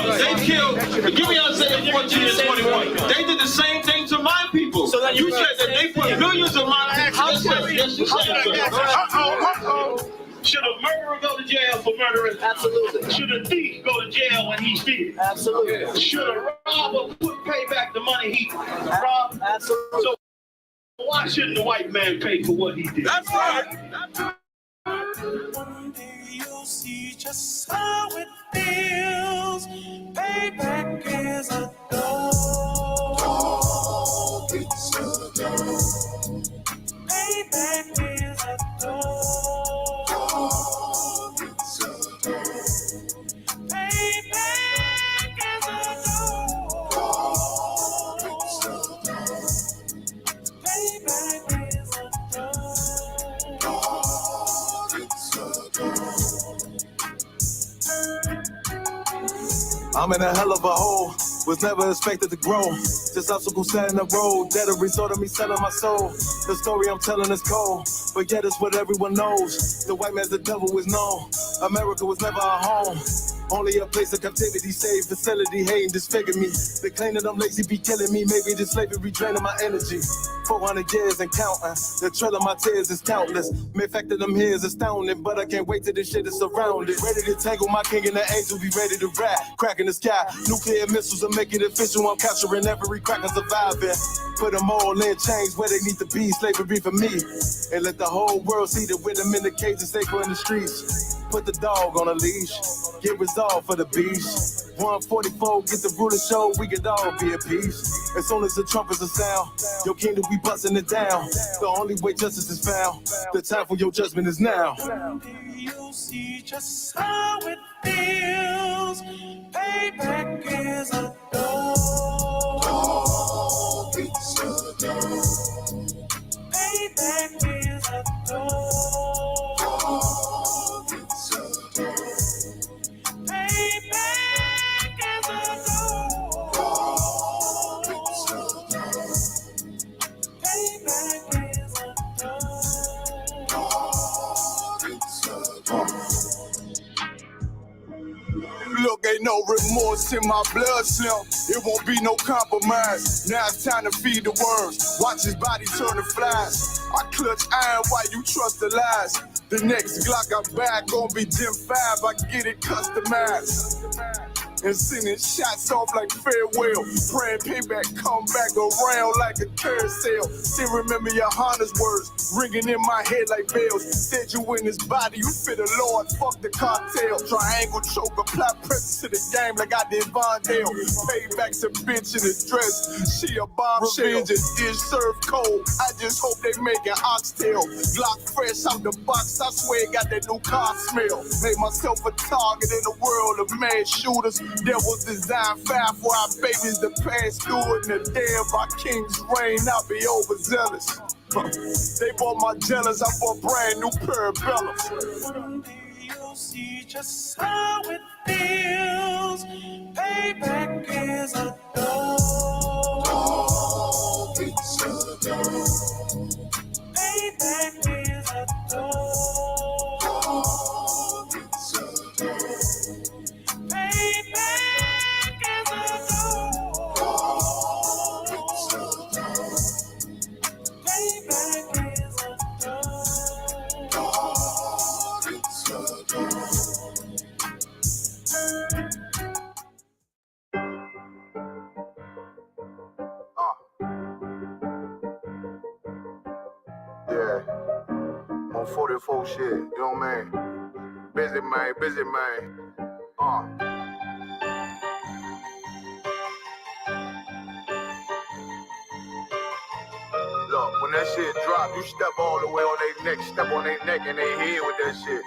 They killed, give me Isaiah 14 and 21. They did the same thing to my people. So you said that they put millions of my people. Yes, you said. Should a murderer go to jail for murdering? Absolutely. Should a thief go to jail when he steals? Absolutely. Should a robber pay back the money he robbed? Absolutely. So why shouldn't the white man pay for what he did? That's right. One day you'll see just how it feels. Payback is a dog. It's a dog. Payback is a dog. I'm in a hell of a hole, was never expected to grow. Just obstacles set in the road, that a result of me selling my soul. The story I'm telling is cold, but yet it's what everyone knows. The white man's the devil is known. America was never our home. Only a place of captivity, safe facility, hating, disfigure me. They claim that I'm lazy, be killing me. Maybe this slavery draining my energy. 400 years and counting. The trail of my tears is countless. Main fact that I'm here is astounding, but I can't wait till this shit is surrounded. Ready to tangle my king and the angel, be ready to rap. Crack in the sky, nuclear missiles will make it official. I'm capturing every crack and surviving. Put them all in chains where they need to be. Slavery for me. And let the whole world see that with them in the cage and safer in the streets. Put the dog on a leash. Get resolved for the beast. 144, get the ruler show, we could all be at peace. As soon as the trumpets are sound, your kingdom we busting it down. The only way justice is found, the time for your judgment is now. You'll see just how it feels. Payback is a dog. It's a dog. Payback is a dog. It's a dog. Payback is a dog. It's a dog. Payback is a dog. It's a dog. Look, ain't no remorse in my blood slim. It won't be no compromise. Now it's time to feed the worms. Watch his body turn to flies. I clutch iron while you trust the lies. The next Glock I'm back gon' be Gen 5. I get it customized. And sending shots off like farewell. Praying payback come back around like a carousel. Still remember your Honda's words ringing in my head like bells. Said you in his body, you fit the Lord, fuck the cartel. Triangle choke, apply pressure to the game like I did Vondale. Payback's a bitch in a dress, she a bombshell. Revenge is dish served cold, I just hope they make an oxtail. Glock fresh out the box, I swear it got that new car smell. Made myself a target in the world of mad shooters. There was designed fire for our babies to pass through it. In the day of our king's reign, I'll be overzealous. They bought my jealous, I bought brand new parabellums. One day you'll see just how it feels. Payback is a dog. It's a dog. Payback is a dog. It's a dog. Payback is a dog. It's a dog. Payback is a dog. It's a dog. Yeah, on 44 shit, you know what I mean? Busy man, busy man. Look, when that shit drop, you step all the way on their neck, step on their neck and their head with that shit.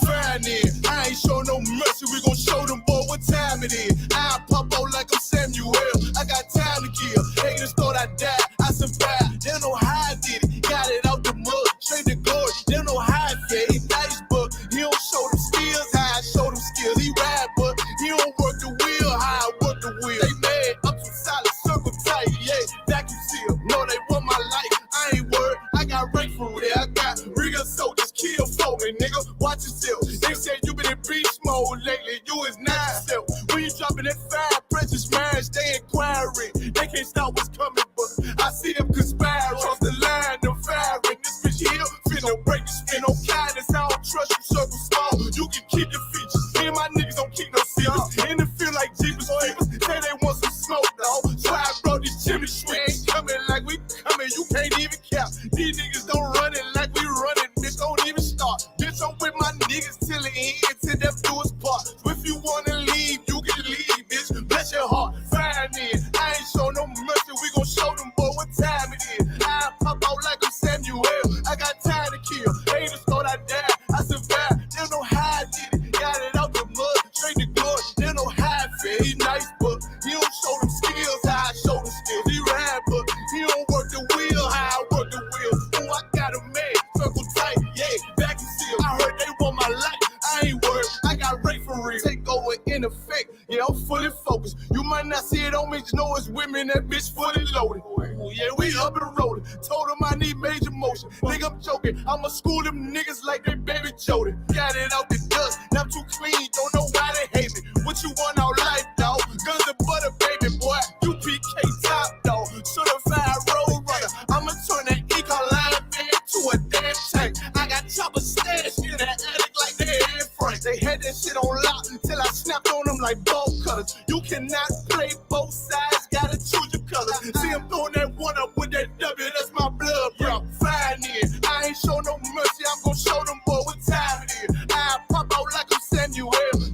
Fine then, I ain't show no mercy, we gon' show them boy what time it is. I pop out like I'm Samuel, I got time to kill. Haters thought I died, I survived, they don't know how I did it. Got it out the mud, straight to glory, they don't know how I fed. He nice, but he don't show them skills, how I show them skills. He ride, but he don't work the wheel, how I work the wheel. They mad, I'm too solid, circle tight, yeah, vacuum seal. No, they want my life, I ain't worried, I got rank for it. I got real soldiers, kill for me, nigga, watch yourself. They said you been in beach mode lately, you is not yourself. When you dropping that fire, pressure smash, they inquiring. They can't stop what's coming, but I see them conspire. Cross the line, them firing. This bitch here, finna break the spin. No kindness, I don't trust you, circle small. You can keep your features. Me and my niggas don't keep no secrets. And it feel like Jeepers Creepers. Say they want some smoke, dawg. So I brought these chimney sweets. Coming like we coming, you can't even cap. These niggas don't run it like we running, bitch, don't even start. Bitch, I'm with my niggas till the end, till death do us part. So if you wanna leave, you can leave, bitch. Bless your heart, fine in. I ain't show no mercy, we gon' show them, boy, what time it is. I pop out like I'm Samuel. I got time to kill. Haters thought I died, I survived. They don't know how I did it. Got it out the mud, straight to glory. They don't know how I feel. He nice, but he don't show them skills how I show them skills. He ride, but he don't work the wheel how I work the wheel. Oh, I got a man, circle tight, yeah, back and seal. I heard they want my life, I ain't worried, I got Ray for real. Take over in effect, yeah, I'm fully focused. You might not see it on me, just know it's women, that bitch fully loaded. Ooh, yeah, we up and rolling. Told them I need major motion. Think I'm joking, I'ma school them niggas like they baby Jody. Got it out the dust, now I'm too clean, don't know why they hate me. What you want out life, dawg? Guns and butter, baby boy. You PK top, dawg. Certified road runner. I'ma turn that Ecoline van to a damn tank. I got choppers stashed in that attic like they Air Frank. They had that shit on lock till I snapped on them like bolt cutters. You cannot play both sides, gotta choose your colors. See I'm throwing that one up with that W, that's my blood, bro. Fine in. I ain't show no mercy, I'm gon' show them, boy, what time it is. I pop out like I'm Samuel.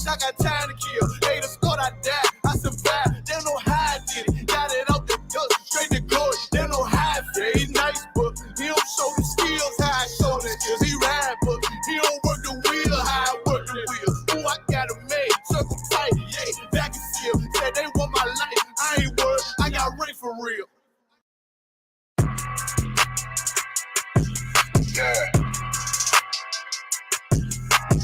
I got time to kill. Haters thought I died, I survived. They don't know how I did it. Got it out the dust, straight to glory. They don't know how I feel. He nice, but he don't show the skills how I show the skills. He ride, but he don't work the wheel how I work the wheel. Ooh, I got a man, circle tight, yeah, back and seal. Said they want my life, I ain't worried, I got Ray for real. Yeah.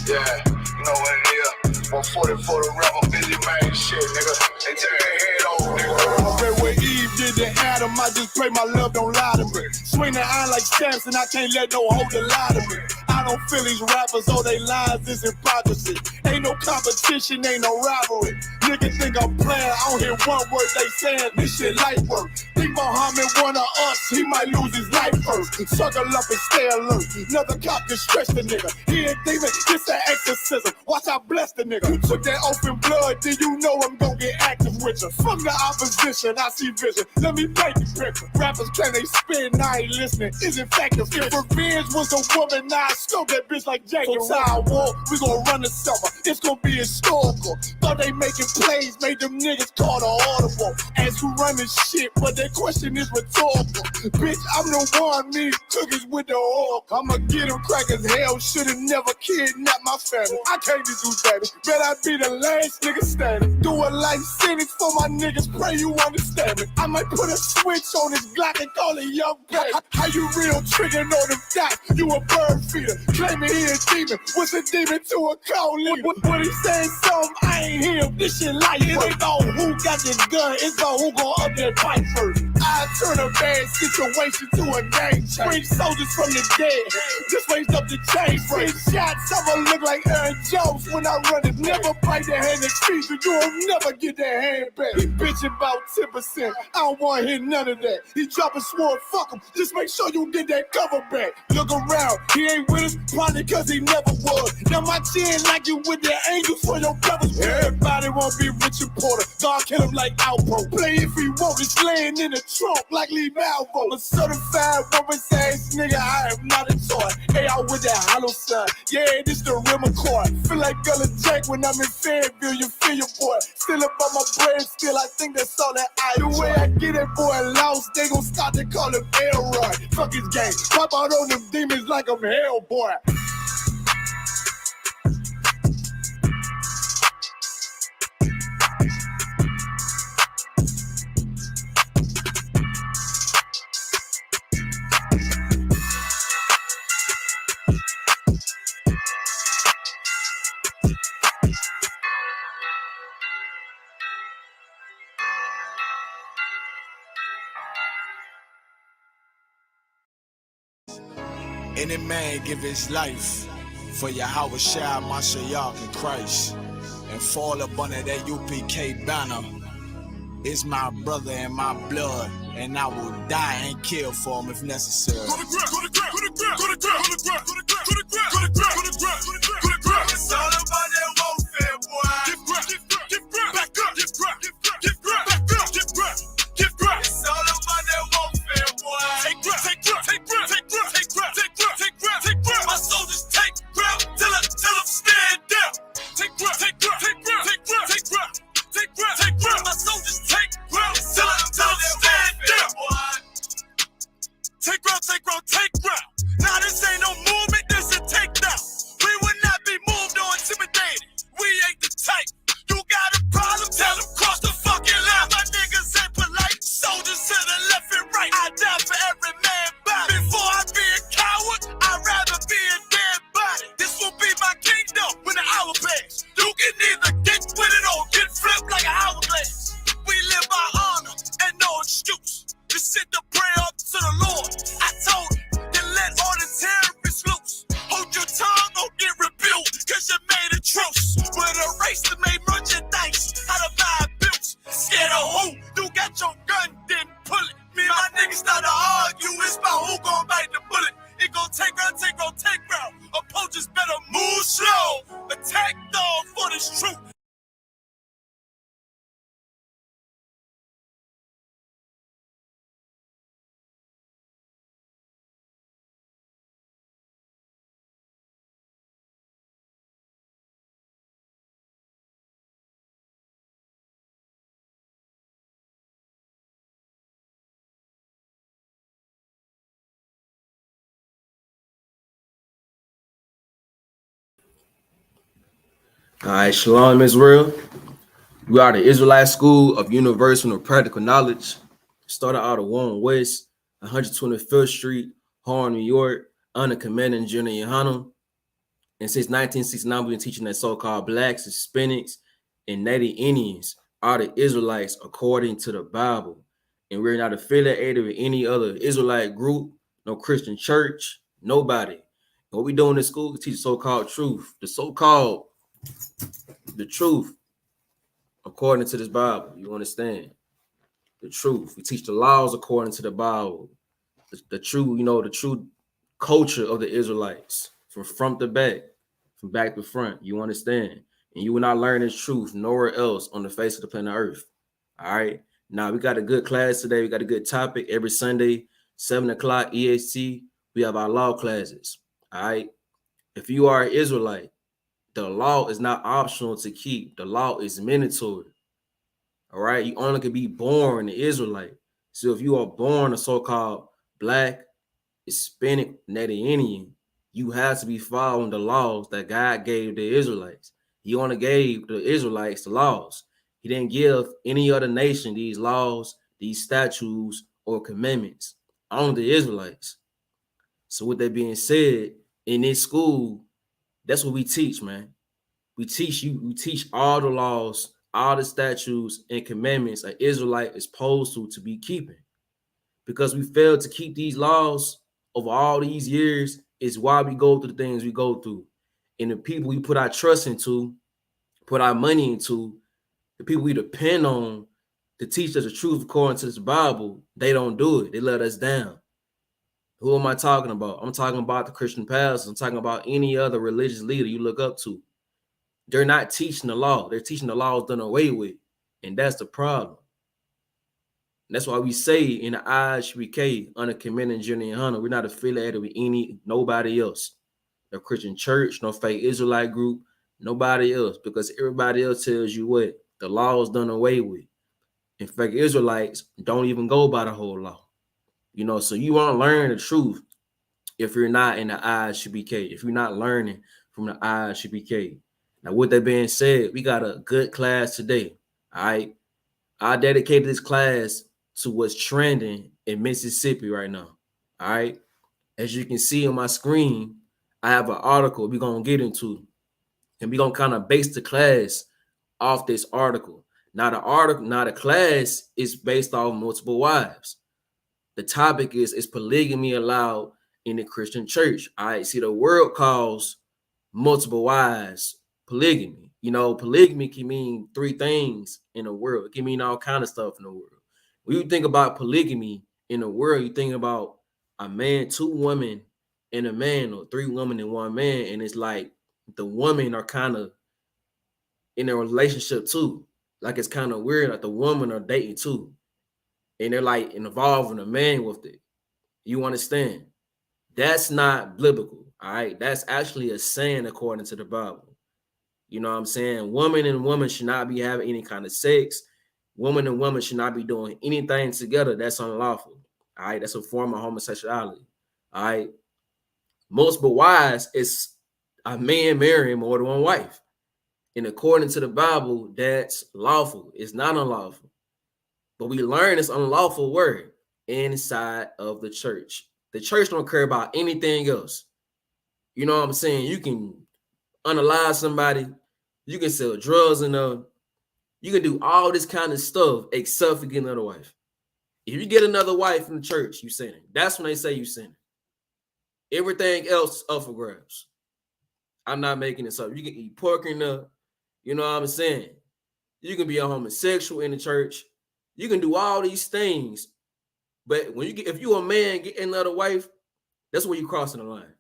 Yeah, you know what it is. 140 for the rapper, busy man shit, nigga. They take their head over, nigga. I read what Eve did to Adam, I just pray my love don't lie to me. Swing the iron like Samson, I can't let no holder lie to me. I don't feel these rappers, all they lies is hypocrisy. Ain't no competition, ain't no rivalry. Niggas think I'm playing, I don't hear one word they saying, this shit light work. Think Muhammad one of us, he might lose his life first. Suckle up and stay alert, another cop can stretch the nigga. He ain't demon, it's an exorcism, watch I bless the nigga. You took that open blood, then you know I'm gon' get active with you. From the opposition, I see vision, let me paint the picture. Rappers claim they spin, now I ain't listening, is in fact a If revenge was a woman, now I scope that bitch like Jake. So I war, we gon' run the summer, it's gon' be historical. Thought they making plays, made them niggas call the audible. Ask who run this shit, but that question is rhetorical. Bitch, I'm the one, me cookies with the oil. I'ma get them crackers, hell, should've never kidnapped my family. I can't do baby, bet I be the last nigga standing. Do a life sentence for my niggas, pray you understand me. I might put a switch on this Glock and call it young baby. How you real trigger on them dots? You a bird feeder, claiming he a demon. What's a demon to a cold leader? What he saying something, I ain't him. This shit like it ain't about who got this gun, it's about who gon' up that fight first. I turn a bad situation to a game change. Bring soldiers from the dead, just raised up the chain. Bring shots, I'ma look like Aaron Jones when I run it. Never bite the hand that feeds you, you'll never get that hand back. He bitching about 10%, I don't wanna hear none of that. He dropping sword, fuck him, just make sure you get that cover back. Look around, he ain't with us, probably cause he never was. Now my chin like you with the angels for your brothers. Everybody wanna be Richard Porter, God kill him like Alpo. Play if he want, it's laying in the trunk like Lee Malvo. I'm a certified woman's ass nigga, I am not a toy. Hey, out with that hollow sign, yeah, this the real McCoy. Feel like Gullah Jake when I'm in Fayetteville, you feel your boy. Still up on my bread, still I think that's all that I do. The way I get that boy lost, they gon' start to call him Elroy. Fuck his game, pop out on them demons like I'm Hellboy. Any man give his life For Yahweh Shai, Mashiach, and Christ, and fall up under that UPK banner. It's my brother and my blood, and I will die and kill for him if necessary. Go to ground, go to ground, go to ground, go to ground, go to ground, go to ground, go to ground, go to ground, go to ground, go to ground. It's all about that warfare, boy. Give ground, give ground, back up, give ground, give ground, back up, give ground, give ground. It's all about that warfare, boy. Take ground, take ground, take ground, take ground, take ground, take ground, take ground, take ground. My soldiers take ground till them stand down. Take ground, take ground, take ground, take ground, take ground. Take ground, take ground, my soldiers take ground, till them stand down. Take ground, take ground, take ground. Now this ain't no movement, this a takedown. We will not be moved or intimidated. We ain't the type. You got a problem, tell them cross the fucking line. My niggas ain't polite, soldiers to the left and right. I die for every man body. Before I be a coward, I'd rather be a dead body. This will be my kingdom when the hour pass. You can either get with it or get flipped like an hourglass. We live by honor and no excuse. Just sit the prayer up to the Lord. I told him, then let all the terrorists loose. Hold your tongue or get rebuked, cause you made a truce. With a race that made merchandise out of my abuse. Scared of who? You got your gun, then pull it. Me and my niggas start to argue, it's about who gon' bite the bullet. It gon' take round, take round, take round. Opponents better move slow. Attack dog for this truth. All right, Shalom Israel. We are the Israelite School of Universal and Practical Knowledge. Started out of Warren West, 125th Street, Harlem, New York, under Commanding General Yohanan. And since 1969, we've been teaching that so-called blacks, Hispanics, and Native Indians are the Israelites according to the Bible. And we're not affiliated with any other Israelite group, no Christian church, nobody. What we do in this school is teach so-called truth, the truth according to this Bible. You understand? The truth. We teach the laws according to the Bible. The true, the true culture of the Israelites from front to back, from back to front. You understand? And you will not learn this truth nowhere else on the face of the planet Earth. All right. Now we got a good class today. We got a good topic every Sunday, 7 o'clock EST. We have our law classes. All right. If you are an Israelite, the law is not optional to keep. The law is mandatory. All right. You only can be born an Israelite. So if you are born a so-called black, Hispanic, Native Indian, you have to be following the laws that God gave the Israelites. He only gave the Israelites the laws. He didn't give any other nation these laws, these statutes, or commandments. Only the Israelites. So with that being said, in this school, that's what we teach, man. We teach all the laws, all the statutes and commandments an Israelite is supposed to be keeping. Because we failed to keep these laws over all these years is why we go through the things we go through. And the people we put our trust into, put our money into, the people we depend on to teach us the truth according to this Bible, they don't do it. They let us down. Who am I talking about? I'm talking about the Christian pastors. I'm talking about any other religious leader you look up to. They're not teaching the law. They're teaching the laws done away with. And that's the problem. And that's why we say in the IHBK under Commanding General Hunter, we're not affiliated with nobody else. No Christian church, no fake Israelite group, nobody else. Because everybody else tells you what? The law is done away with. And fake Israelites don't even go by the whole law. So you want to learn the truth if you're not in the IHBK, if you're not learning from the IHBK. Now, with that being said, we got a good class today. All right. I dedicated this class to what's trending in Mississippi right now. All right. As you can see on my screen, I have an article we're going to get into. And we're going to kind of base the class off this article. Now, the class is based off multiple wives. The topic is polygamy allowed in the Christian church? All right. See, the world calls multiple wives, polygamy. You know, polygamy can mean three things in the world. It can mean all kind of stuff in the world. When you think about polygamy in the world, you think about a man, two women, and a man, or three women and one man, and it's like the women are kind of in a relationship too. Like it's kind of weird, like the women are dating too, and they're like involving a man with it. You understand? That's not biblical. All right, that's actually a saying according to the Bible. You know what I'm saying? Woman and woman should not be having any kind of sex. Woman and woman should not be doing anything together. That's unlawful. All right, that's a form of homosexuality. All right, multiple wives is a man marrying more than one wife. And according to the Bible, that's lawful. It's not unlawful. But we learn this unlawful word inside of the church. The church don't care about anything else. You know what I'm saying? You can unalive somebody. You can sell drugs and you can do all this kind of stuff except for getting another wife. If you get another wife in the church, you sinning. That's when they say you sinning. Everything else is up for grabs. I'm not making this up. You can eat pork in the, you know what I'm saying? You can be a homosexual in the church. You can do all these things. But when you get, if you a man getting another wife, that's where you crossing the line.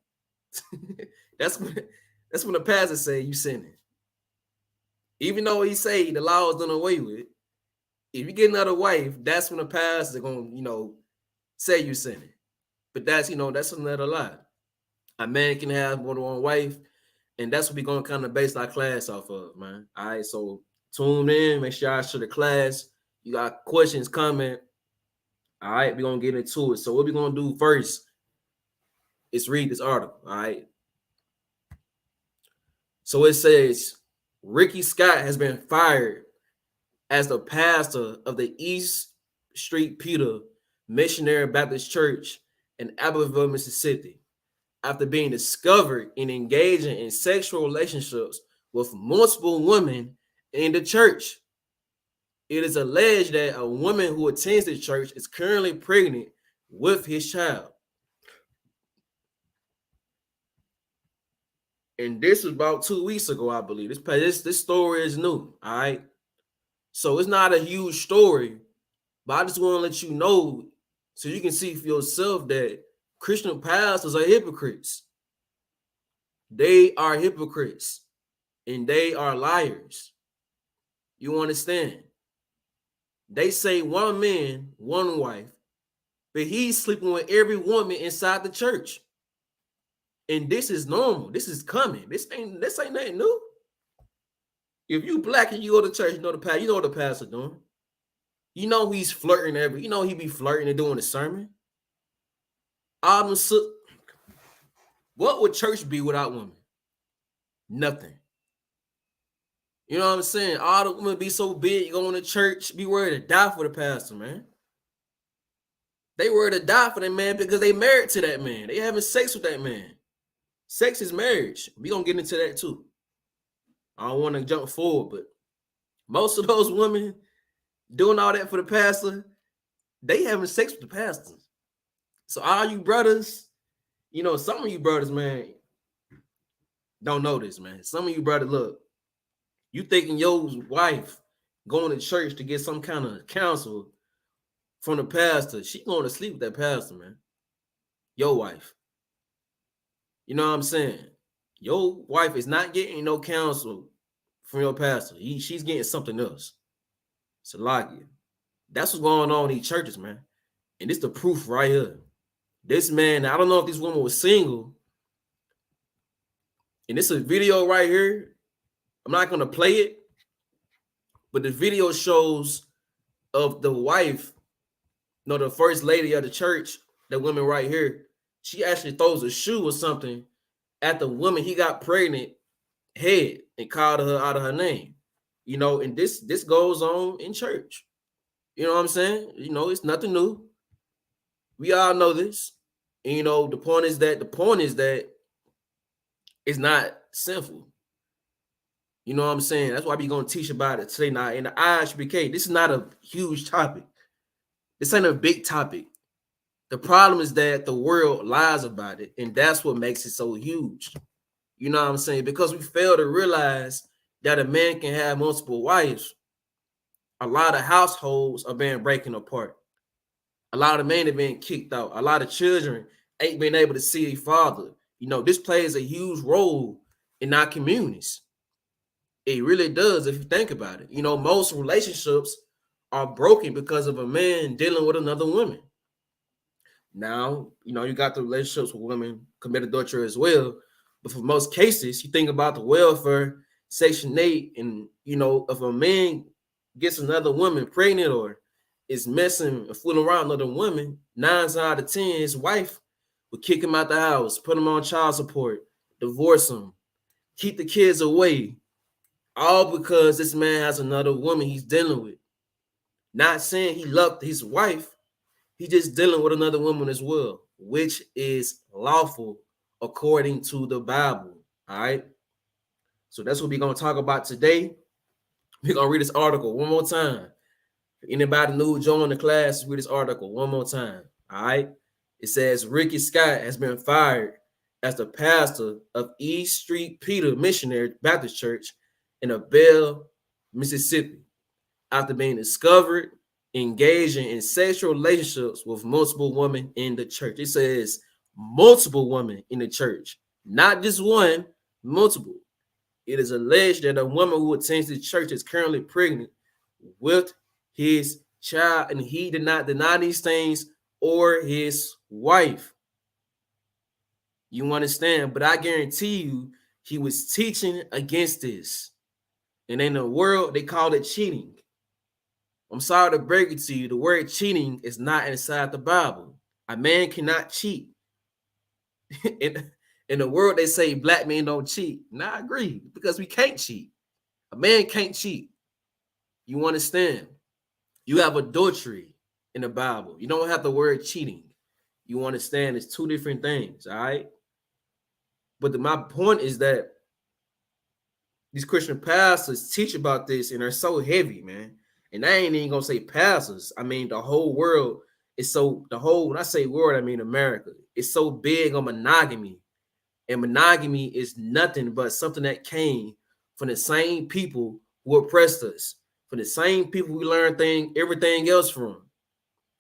that's when the pastor say you sinning. Even though he say the law is done away with, if you get another wife, that's when the pastor gonna, say you sinning. But that's another lie. A man can have more than one wife, and that's what we're gonna kind of base our class off of, man. All right, so tune in, make sure I show the class. You got questions coming. All right, we're gonna get into it. So what we're gonna do first is read this article. All right. So it says Ricky Scott has been fired as the pastor of the East Street Peter Missionary Baptist Church in Abbeville, Mississippi, after being discovered in engaging in sexual relationships with multiple women in the church. It is alleged that a woman who attends the church is currently pregnant with his child. And this was about 2 weeks ago, I believe. This story is new, all right? So it's not a huge story, but I just want to let you know so you can see for yourself that Christian pastors are hypocrites. They are hypocrites, and they are liars. You understand? They say one man, one wife, but he's sleeping with every woman inside the church. And this is normal. This is coming. This ain't nothing new. If you black and you go to church, you know what the pastor doing. You know he's flirting he be flirting and doing a sermon. What would church be without women? Nothing. You know what I'm saying? All the women be so big going to church, be ready to die for the pastor, man. They ready to die for that man because they married to that man. They having sex with that man. Sex is marriage. We gonna get into that too. I don't want to jump forward, but most of those women doing all that for the pastor, they having sex with the pastor. So all you brothers, some of you brothers, man, don't know this, man. Some of you brothers, look, you thinking your wife going to church to get some kind of counsel from the pastor. She going to sleep with that pastor, man. Your wife. You know what I'm saying? Your wife is not getting no counsel from your pastor. She's getting something else. It's a lie. That's what's going on in these churches, man. And it's the proof right here. This man, I don't know if this woman was single. And it's a video right here. I'm not going to play it. But the video shows of the wife, the first lady of the church, the woman right here. She actually throws a shoe or something at the woman he got pregnant head and called her out of her name. And this goes on in church. You know what I'm saying? It's nothing new. We all know this. And, the point is that it's not sinful. You know what I'm saying? That's why we're going to teach about it today. Now, in the IHBK, this is not a huge topic. This ain't a big topic. The problem is that the world lies about it, and that's what makes it so huge. You know what I'm saying? Because we fail to realize that a man can have multiple wives. A lot of households are being breaking apart. A lot of men are being kicked out. A lot of children ain't been able to see a father. You know, this plays a huge role in our communities. It really does if you think about it. You know, most relationships are broken because of a man dealing with another woman. Now, you know, you got the relationships with women commit adultery as well. But for most cases, you think about the welfare, Section 8, and, you know, if a man gets another woman pregnant or is messing and fooling around another woman, 9 out of 10, his wife would kick him out the house, put him on child support, divorce him, keep the kids away, all because this man has another woman he's dealing with. Not saying he loved his wife, he's just dealing with another woman as well, which is lawful according to the Bible. All right. So that's what we're going to talk about today. We're going to read this article one more time. Anybody new join the class, read this article one more time. All right. It says Ricky Scott has been fired as the pastor of East Street Peter Missionary Baptist Church in Bell, Mississippi, after being discovered engaging in sexual relationships with multiple women in the church. It says multiple women in the church, not just one, multiple. It is alleged that a woman who attends the church is currently pregnant with his child, and he did not deny these things or his wife. You understand? But I guarantee you, he was teaching against this. And in the world, they call it cheating. I'm sorry to break it to you. The word cheating is not inside the Bible. A man cannot cheat. In the world, they say black men don't cheat. And I agree, because we can't cheat. A man can't cheat. You understand? You have adultery in the Bible. You don't have the word cheating. You understand? It's two different things, all right? But my point is that these Christian pastors teach about this, and they're so heavy, man. And I ain't even gonna say pastors. I mean, the whole world is so, when I say world, I mean America. It's so big on monogamy. And monogamy is nothing but something that came from the same people who oppressed us, from the same people we learned everything else from.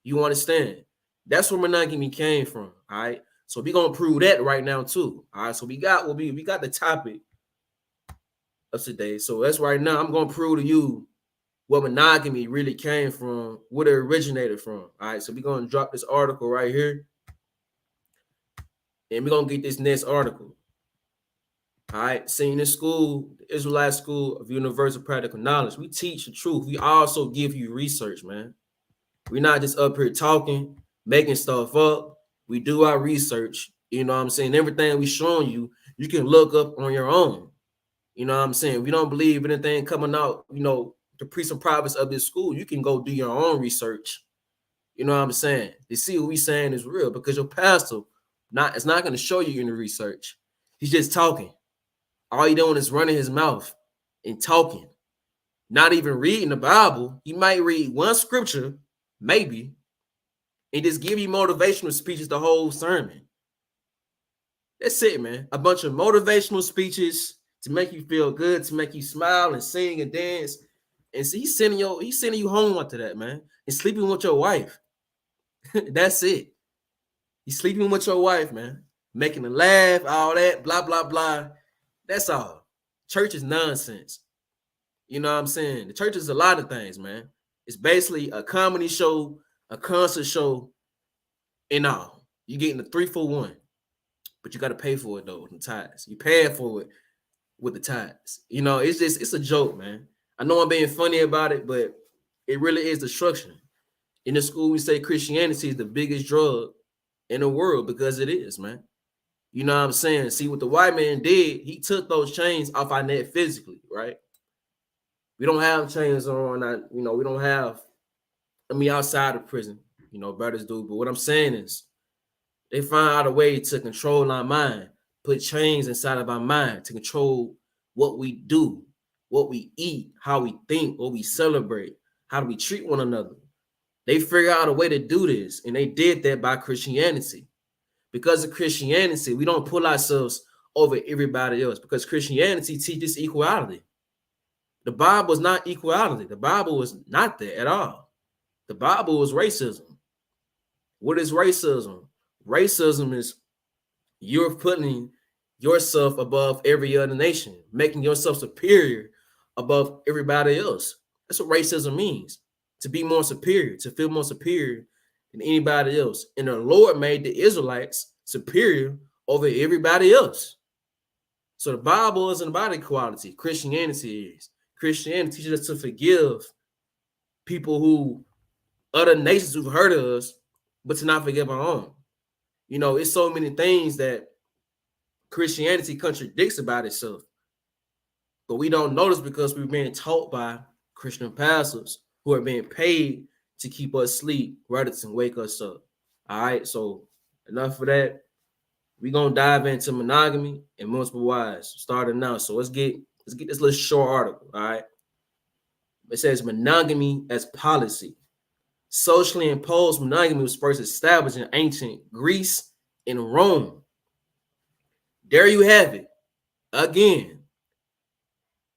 You understand? That's where monogamy came from. All right. So we're gonna prove that right now too. All right. So we got the topic of today. So that's right now. I'm gonna prove to you what monogamy really came from, what it originated from. All right. So we're gonna drop this article right here. And we're gonna get this next article. All right, see, in this school, the Israelite School of Universal Practical Knowledge, we teach the truth. We also give you research, man. We're not just up here talking, making stuff up. We do our research. You know what I'm saying? Everything we showing you, you can look up on your own. You know what I'm saying? We don't believe anything coming out, you know, the priests and prophets of this school. You can go do your own research. You know what I'm saying? To see what we saying is real, because your pastor it's not going to show you in the research. He's just talking. All he doing is running his mouth and talking, not even reading the Bible. He might read one scripture, maybe, and just give you motivational speeches the whole sermon. That's it, man. A bunch of motivational speeches to make you feel good, to make you smile and sing and dance. And see, he's sending you home after that, man, and sleeping with your wife. That's it. He's sleeping with your wife, man, making her laugh, all that, blah, blah, blah. That's all. Church is nonsense. You know what I'm saying? The church is a lot of things, man. It's basically a comedy show, a concert show, and all. You're getting a 3-for-1. But you got to pay for it, though, with the tithes. You're paying for it with the tithes. You know, it's a joke, man. I know I'm being funny about it, but it really is destruction. In the school, we say Christianity is the biggest drug in the world, because it is, man. You know what I'm saying? See, what the white man did, he took those chains off our neck physically, right? We don't have chains on, we don't have, outside of prison, brothers do. But what I'm saying is, they find out a way to control our mind, put chains inside of our mind to control what we do, what we eat, how we think, what we celebrate, how do we treat one another. They figure out a way to do this, and they did that by Christianity. Because of Christianity, we don't pull ourselves over everybody else, because Christianity teaches equality. The Bible is not equality. The Bible is not that at all. The Bible is racism. What is racism? Racism is you're putting yourself above every other nation, making yourself superior above everybody else. That's what racism means, to be more superior, to feel more superior than anybody else. And the Lord made the Israelites superior over everybody else. So the Bible isn't about equality. Christianity is. Christianity teaches us to forgive people who, other nations who've hurt us, but to not forgive our own. You know, it's so many things that Christianity contradicts about itself, but we don't notice because we're being taught by Christian pastors who are being paid to keep us asleep rather than wake us up. All right, so enough of that. We're gonna dive into monogamy and multiple wives starting now. So let's get this little short article. All right. It says monogamy as policy. Socially imposed monogamy was first established in ancient Greece and Rome. There you have it. Again,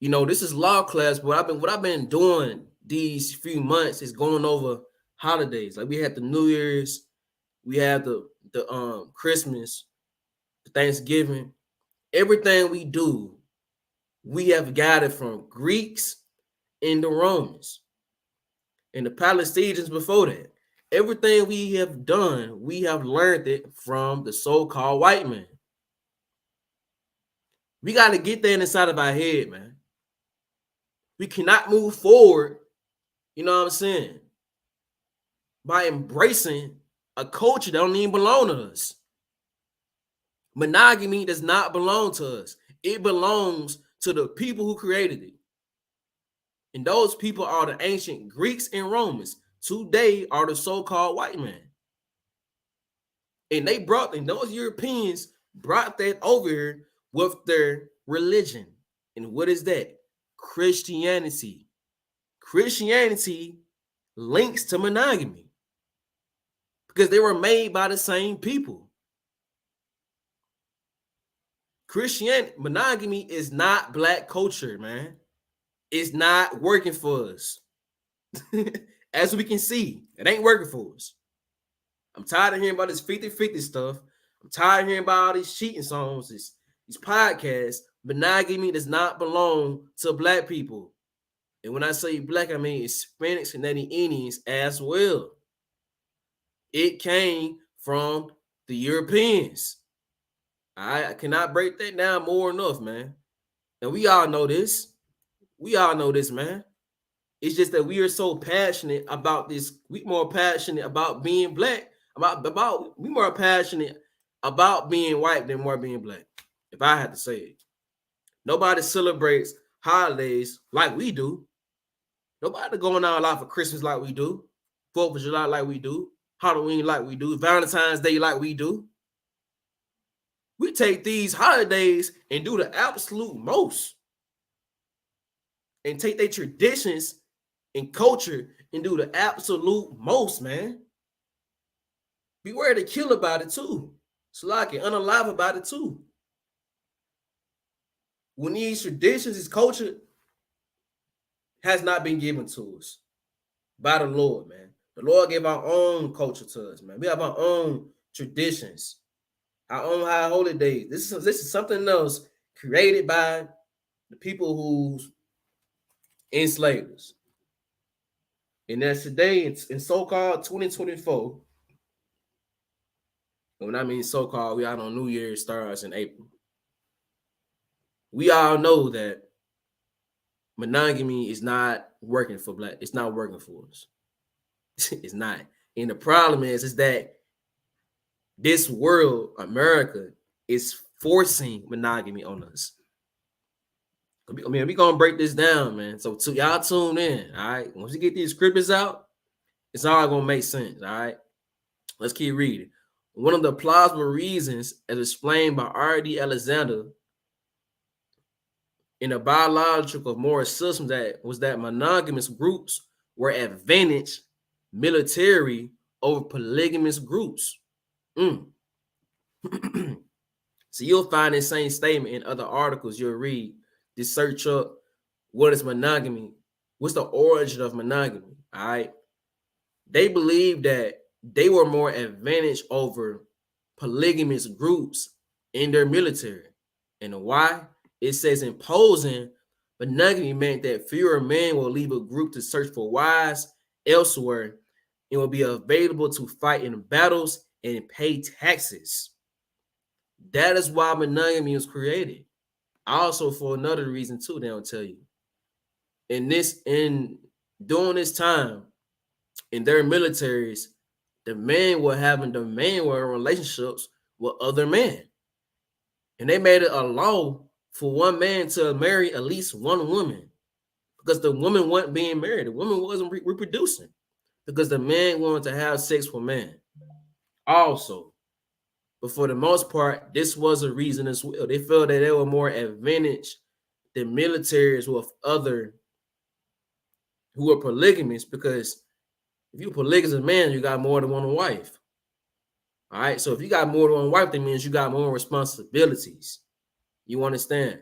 you know, this is law class, but what I've been doing these few months is going over holidays. Like we had the New Year's, we had the Christmas, the Thanksgiving. Everything we do, we have got it from Greeks and the Romans and the Palestinians before that. Everything we have done, we have learned it from the so-called white man. We got to get that inside of our head, man. We cannot move forward, you know what I'm saying, by embracing a culture that don't even belong to us. Monogamy does not belong to us. It belongs to the people who created it. And those people are the ancient Greeks and Romans. Today are the so-called white man. And those Europeans brought that over here with their religion. And what is that? Christianity. Christianity links to monogamy because they were made by the same people. Monogamy is not black culture, man. It's not working for us. As we can see, it ain't working for us. I'm tired of hearing about this 50-50 stuff. I'm tired of hearing about all these cheating songs, these podcasts. Monogamy does not belong to black people. And when I say black, I mean Hispanics and Indians as well. It came from the Europeans. I cannot break that down more enough, man. And we all know this. We all know this, man. It's just that we are so passionate about this. We more passionate about being black. We more passionate about being white than more being black. If I had to say it. Nobody celebrates holidays like we do. Nobody going out a lot for Christmas like we do. 4th of July like we do. Halloween like we do. Valentine's Day like we do. We take these holidays and do the absolute most. And take their traditions and culture and do the absolute most, man. Beware to kill about it too. So like it, unalive about it too. When these traditions, this culture has not been given to us by the Lord, man. The Lord gave our own culture to us, man. We have our own traditions, our own high holy days. This is something else created by the people who enslaved us. And that's today in so-called 2024. And when I mean so-called, we out on New Year's starts in April. We all know that monogamy is not working for black. It's not working for us. It's not. And the problem is that this world, America, is forcing monogamy on us. I mean, we're going to break this down, man. So y'all tune in, all right? Once you get these scriptures out, it's all going to make sense, all right? Let's keep reading. One of the plausible reasons, as explained by R.D. Alexander in the biological moral system, was that monogamous groups were advantaged military over polygamous groups. So you'll find the same statement in other articles. You'll read, just search up what is monogamy, what's the origin of monogamy. All right. They believe that they were more advantaged over polygamous groups in their military. And why? It says imposing monogamy meant that fewer men will leave a group to search for wives elsewhere and will be available to fight in battles and pay taxes. That is why monogamy was created. Also, for another reason too, they don't tell you. During this time in their militaries, the men were in relationships with other men. And they made it a law for one man to marry at least one woman because the woman wasn't being married. The woman wasn't reproducing because the man wanted to have sex with man. Also, but for the most part, this was a reason as well. They felt that they were more advantaged than militaries with other who were polygamous, because if you're a polygamous man, you got more than one wife. All right. So if you got more than one wife, that means you got more responsibilities. You understand?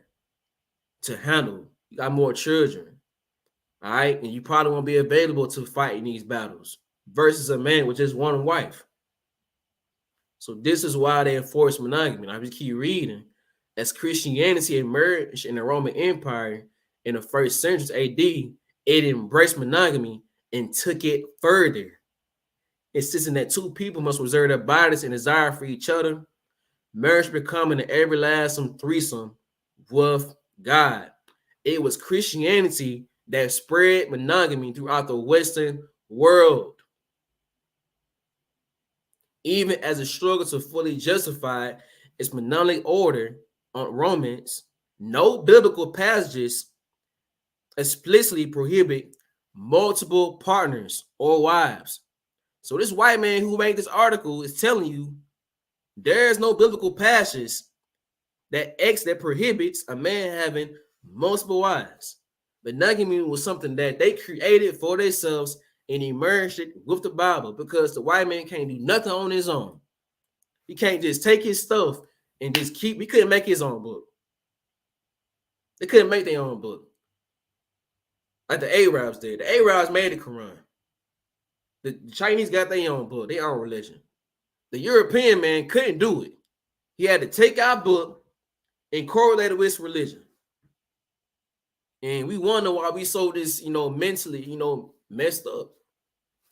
To handle. You got more children. All right. And you probably won't be available to fight in these battles versus a man with just one wife. So this is why they enforce monogamy. And I just keep reading. As Christianity emerged in the Roman Empire in the first century AD, it embraced monogamy and took it further, insisting that two people must reserve their bodies and desire for each other, marriage becoming an everlasting threesome with God. It was Christianity that spread monogamy throughout the Western world. Even as a struggle to fully justify its monogamic order on Romans, no biblical passages explicitly prohibit multiple partners or wives. So this white man who made this article is telling you there's no biblical passage that prohibits a man having multiple wives. Monogamy was something that they created for themselves and emerged it with the Bible, because the white man can't do nothing on his own. He can't just take his stuff and just he couldn't make his own book. They couldn't make their own book. Like the Arabs did. The Arabs made the Quran. The Chinese got their own book, their own religion. The European man couldn't do it. He had to take our book and correlate it with his religion. And we wonder why we so this, mentally, messed up.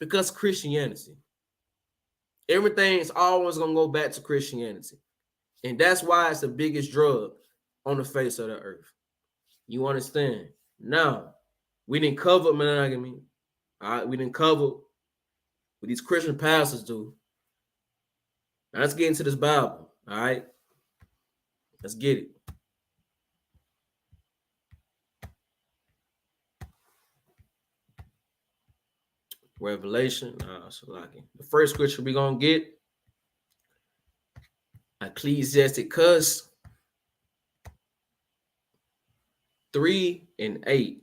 Because Christianity. Everything is always going to go back to Christianity. And that's why it's the biggest drug on the face of the earth. You understand? Now, we didn't cover monogamy. All right, we didn't cover what these Christian pastors do. Now let's get into this Bible. All right, let's get it. Revelation. The first scripture we're gonna get, Ecclesiasticus 3:8.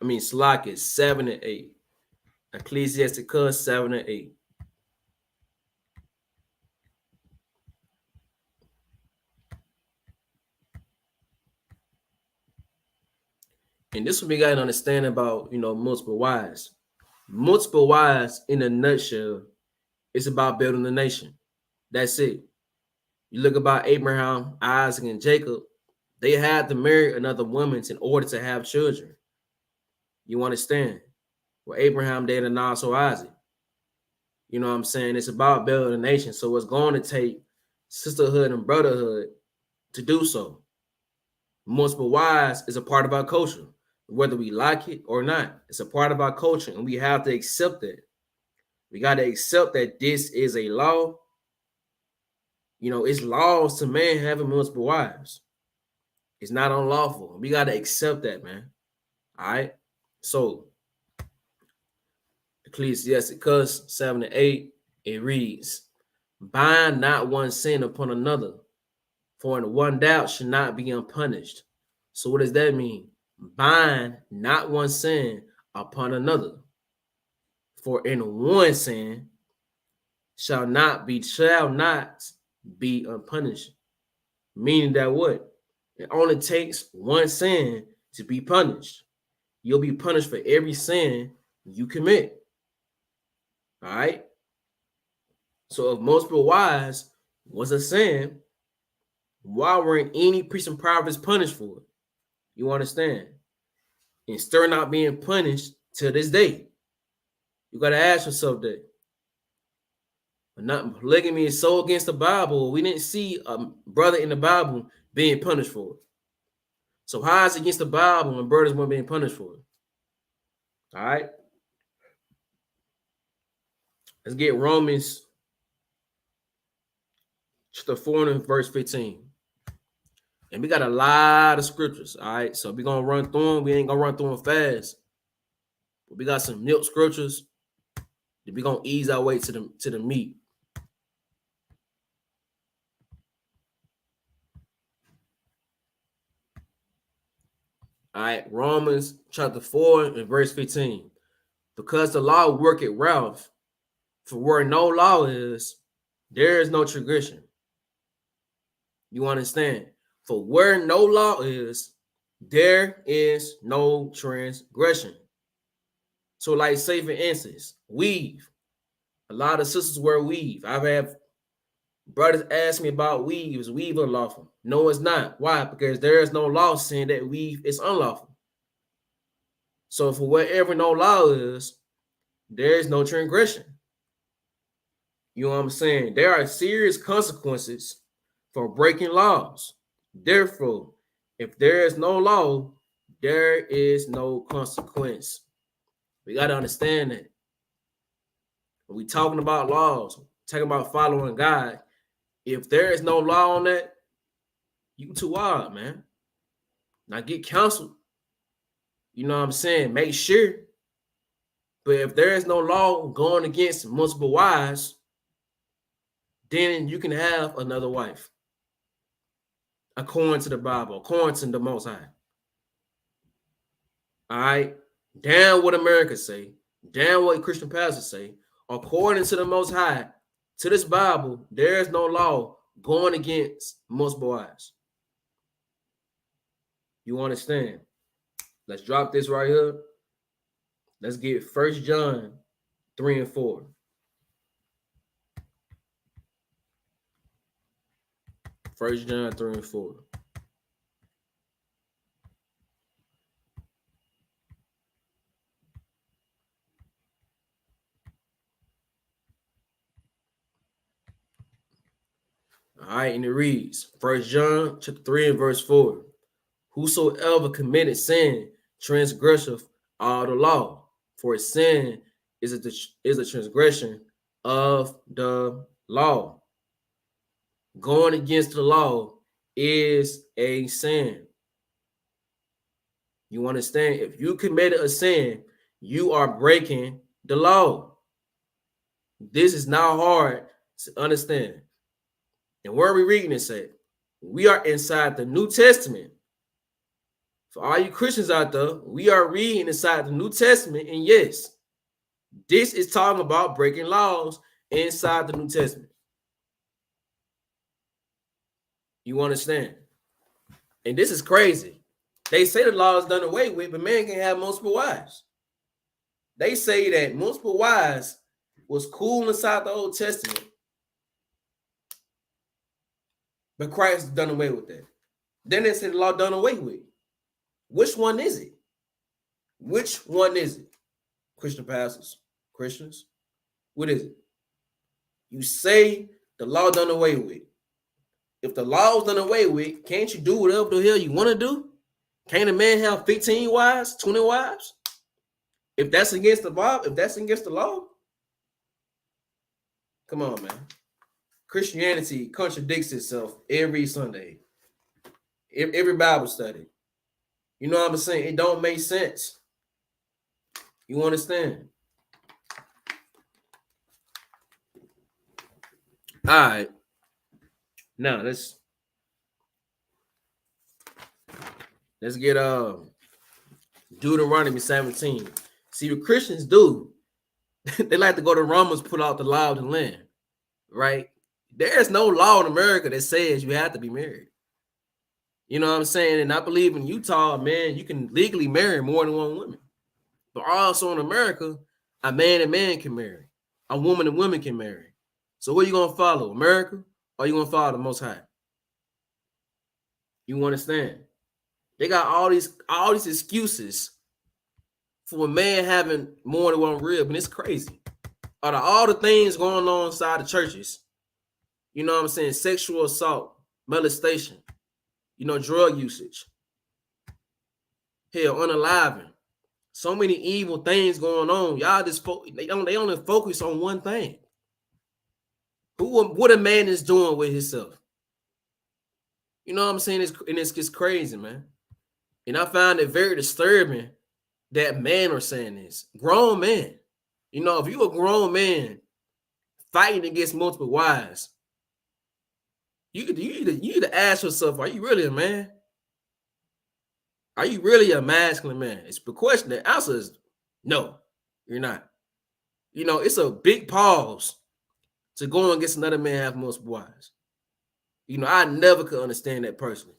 Salaki 7:8. Ecclesiasticus 7:8. And this one we got to understand about, multiple wives. Multiple wives, in a nutshell, it's about building a nation. That's it. You look about Abraham, Isaac, and Jacob, they had to marry another woman in order to have children. You understand? Well, Abraham did, and also Isaac. You know what I'm saying? It's about building a nation. So it's going to take sisterhood and brotherhood to do so. Multiple wives is a part of our culture, whether we like it or not. It's a part of our culture, and we have to accept that. We got to accept that this is a law. It's laws to man having multiple wives. It's not unlawful. We got to accept that, man. All right? So, Ecclesiasticus 7:8, it reads, bind not one sin upon another, for in one doubt should not be unpunished. So what does that mean? Bind not one sin upon another, for in one sin shall not be unpunished. Meaning that what? It only takes one sin to be punished. You'll be punished for every sin you commit. All right. So if multiple wives was a sin, why weren't any priests and prophets punished for it? You understand? And still not being punished to this day. You got to ask yourself that. But not polygamy is so against the Bible. We didn't see a brother in the Bible being punished for it. So how is it against the Bible when brothers weren't being punished for it? All right. Let's get Romans chapter 4 and verse 15. And we got a lot of scriptures. All right. So we're going to run through them. We ain't going to run through them fast. But we got some milk scriptures. Then we're going to ease our way to the meat. All right, Romans chapter 4 and verse 15. Because the law worketh wrath, for where no law is, there is no transgression. You understand? For where no law is, there is no transgression. So, like, say for instance, weave. A lot of sisters wear weave. I've had brothers ask me about weave. Is weave unlawful? No, it's not. Why? Because there is no law saying that weave is unlawful. So for wherever no law is, there is no transgression. You know what I'm saying? There are serious consequences for breaking laws. Therefore, if there is no law, there is no consequence. We got to understand that. When we talking about laws, talking about following God, if there is no law on that, you too wild, man. Now get counseled. You know what I'm saying? Make sure. But if there is no law going against multiple wives, then you can have another wife. According to the Bible, according to the Most High. All right? Damn what America say. Damn what Christian pastors say. According to the Most High, to this Bible, there is no law going against multiple wives. You understand? Let's drop this right here. Let's get 1 John 3 and 4. 1 John 3 and 4. All right, and it reads, 1 John chapter 3 and verse 4. Whosoever committed sin transgresseth all the law, for sin is a transgression of the law. Going against the law is a sin. You understand? If you committed a sin, you are breaking the law. This is not hard to understand. And where are we reading this at? We are inside the New Testament. For all you Christians out there, we are reading inside the New Testament. And yes, this is talking about breaking laws inside the New Testament. You understand? And this is crazy. They say the law is done away with, but man can have multiple wives. They say that multiple wives was cool inside the Old Testament, but Christ done away with that. Then they say the law done away with. Which one is it? Which one is it? Christian pastors, Christians, what is it? You say the law done away with. If the law is done away with, can't you do whatever the hell you want to do? Can't a man have 15 wives, 20 wives? If that's against the Bible, if that's against the law, come on, man. Christianity contradicts itself every Sunday, every Bible study. You know what I'm saying? It don't make sense. You understand? All right. Now let's get Deuteronomy 17. See what Christians do. They like to go to Romans, put out the law of the land, right? There's no law in America that says you have to be married. You know what I'm saying? And I believe in Utah, man, you can legally marry more than one woman. But also in America, a man and man can marry. A woman and women can marry. So what are you going to follow? America? Or are you going to follow the Most High? You understand? They got all these excuses for a man having more than one rib, and it's crazy. Out of all the things going on inside the churches, you know what I'm saying? Sexual assault, molestation, drug usage, hell, unaliving. So many evil things going on. Y'all just they only focus on one thing. What a man is doing with himself. You know what I'm saying? It's crazy, man. And I find it very disturbing that men are saying this. Grown men. If you a grown man fighting against multiple wives, you need to ask yourself, are you really a man? Are you really a masculine man? It's the question. The answer is no, you're not. It's a big pause to go against another man having multiple wives. I never could understand that personally.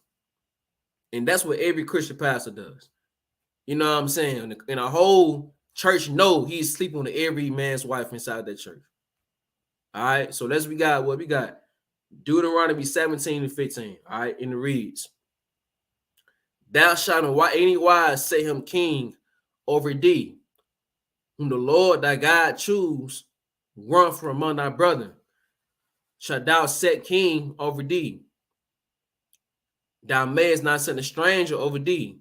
And that's what every Christian pastor does. You know what I'm saying? And a whole church know he's sleeping with every man's wife inside that church. All right. So we got Deuteronomy 17 and 15. All right. And it reads, thou shalt in any wise set him king over thee, whom the Lord thy God choose, run from among thy brethren. Shalt thou set king over thee? Thou mayest not set a stranger over thee,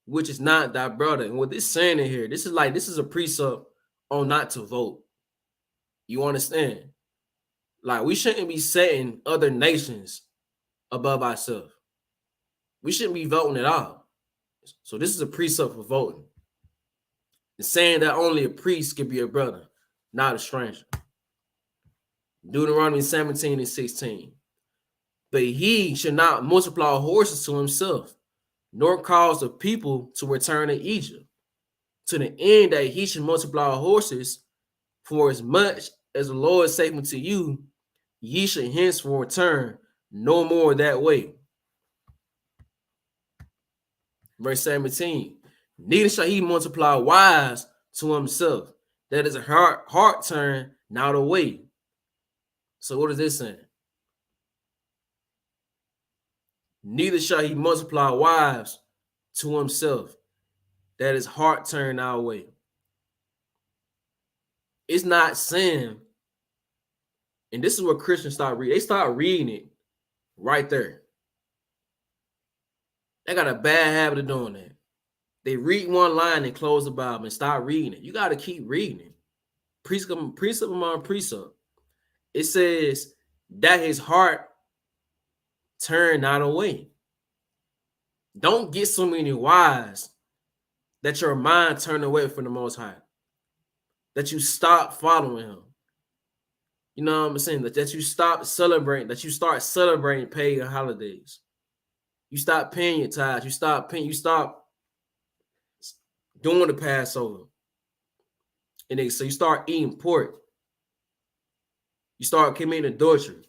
which is not thy brother. And what this saying in here, this is a precept on not to vote. You understand? Like, we shouldn't be setting other nations above ourselves. We shouldn't be voting at all. So this is a precept for voting. It's saying that only a priest can be a brother, not a stranger. Deuteronomy 17 and 16. But he should not multiply horses to himself, nor cause the people to return to Egypt, to the end that he should multiply horses, for as much as the Lord saith unto you, ye should henceforth return no more that way. Verse 17. Neither shall he multiply wives to himself, that is a heart turn not away. So what is this saying? Neither shall he multiply wives to himself, that his heart turned our way. It's not saying, and this is what Christians start reading. They start reading it right there. They got a bad habit of doing that. They read one line and close the Bible and start reading it. You got to keep reading it. Precept among precept. It says that his heart turned not away. Don't get so many wives that your mind turned away from the Most High, that you stop following him. You know what I'm saying? That you stop celebrating, that you start celebrating pagan holidays. You stop paying your tithes. You stop doing the Passover. And so you start eating pork. You start committing adultery.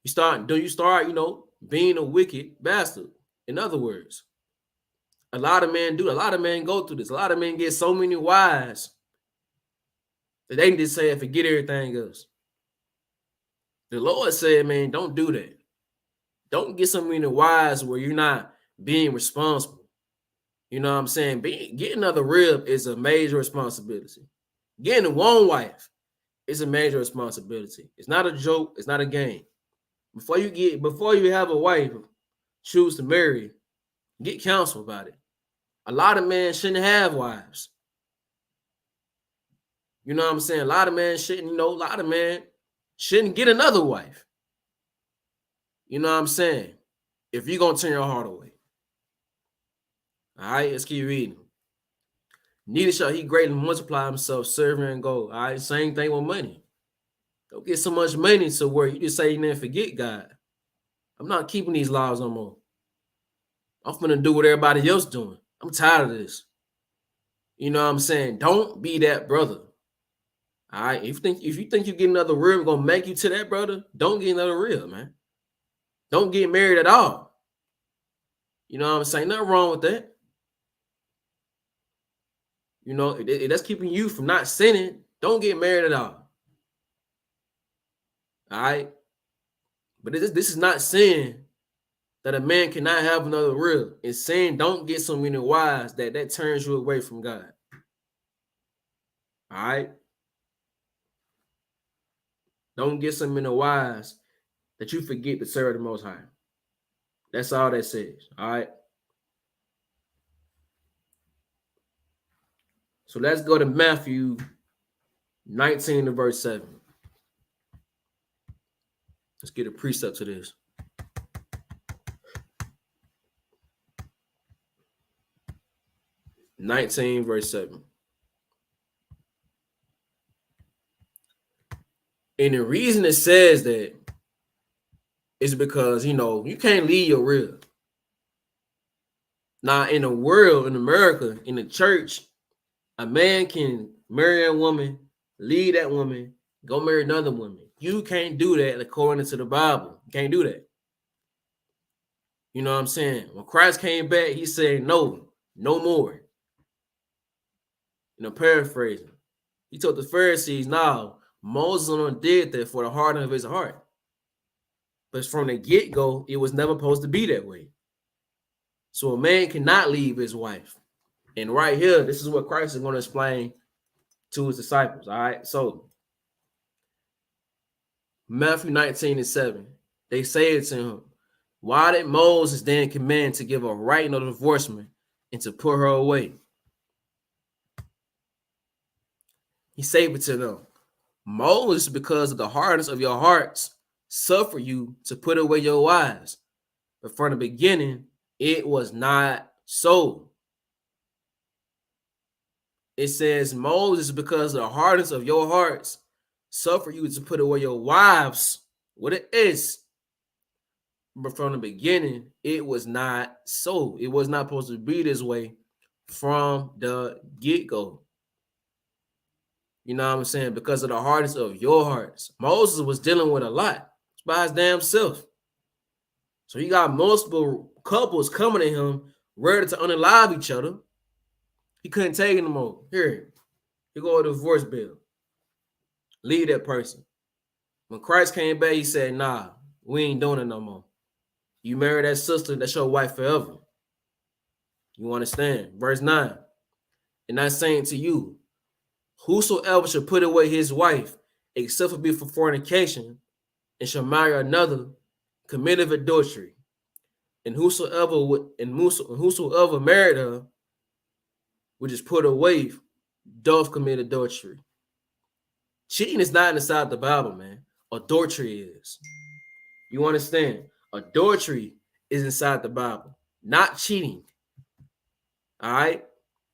You start, being a wicked bastard. In other words, a lot of men do. A lot of men go through this. A lot of men get so many wives that they can just say and forget everything else. The Lord said, man, don't do that. Don't get so many wives where you're not being responsible. You know what I'm saying? Getting another rib is a major responsibility. Getting one wife is a major responsibility. It's not a joke. It's not a game. Before you have a wife, choose to marry, get counsel about it. A lot of men shouldn't have wives. You know what I'm saying? A lot of men shouldn't get another wife. You know what I'm saying? If you're going to turn your heart away. All right, let's keep reading. Neither shall he greatly multiply himself, serving and gold. All right, same thing with money. Don't get so much money to where you just say you didn't forget God. I'm not keeping these laws no more. I'm finna do what everybody else doing. I'm tired of this. You know what I'm saying? Don't be that brother. All right. If you think you get another rib gonna make you to that brother, don't get another rib, man. Don't get married at all. You know what I'm saying? Nothing wrong with that. You know, if that's keeping you from not sinning, don't get married at all. All right? But this is not saying that a man cannot have another rib. It's saying don't get so many wives that turns you away from God. All right? Don't get so many wives that you forget to serve the Most High. That's all that says. All right? So let's go to Matthew 19 to verse 7. Let's get a precept to this. Verse 7. And the reason it says that is because, you know, you can't leave your rib. Now, in the world, in America, in the church, a man can marry a woman, leave that woman, go marry another woman. You can't do that according to the Bible. You can't do that. You know what I'm saying? When Christ came back, he said, no more. You know, paraphrasing. He told the Pharisees, no, Moses did that for the hardening of his heart. But from the get-go, it was never supposed to be that way. So a man cannot leave his wife. And right here, this is what Christ is going to explain to his disciples. All right. So Matthew 19 and 7, they say to him, why did Moses then command to give a writing of divorcement and to put her away? He said it to them, Moses, because of the hardness of your hearts, suffer you to put away your wives. But from the beginning, it was not so. It says, Moses, because of the hardness of your hearts, suffer you to put away your wives. What it is. But from the beginning, it was not so. It was not supposed to be this way from the get-go. You know what I'm saying? Because of the hardness of your hearts. Moses was dealing with a lot by his damn self. So he got multiple couples coming to him ready to unalive each other. He couldn't take it no more. Here go a divorce bill. Leave that person. When Christ came back, he said, nah, we ain't doing it no more. You marry that sister, that's your wife forever. You understand? Verse 9. And I'm saying to you, whosoever should put away his wife, except for be for fornication, and shall marry another, committeth adultery. And whosoever married her, which is put away, doth commit adultery. Cheating is not inside the Bible, man. Adultery is. You understand? Adultery is inside the Bible, not cheating. All right?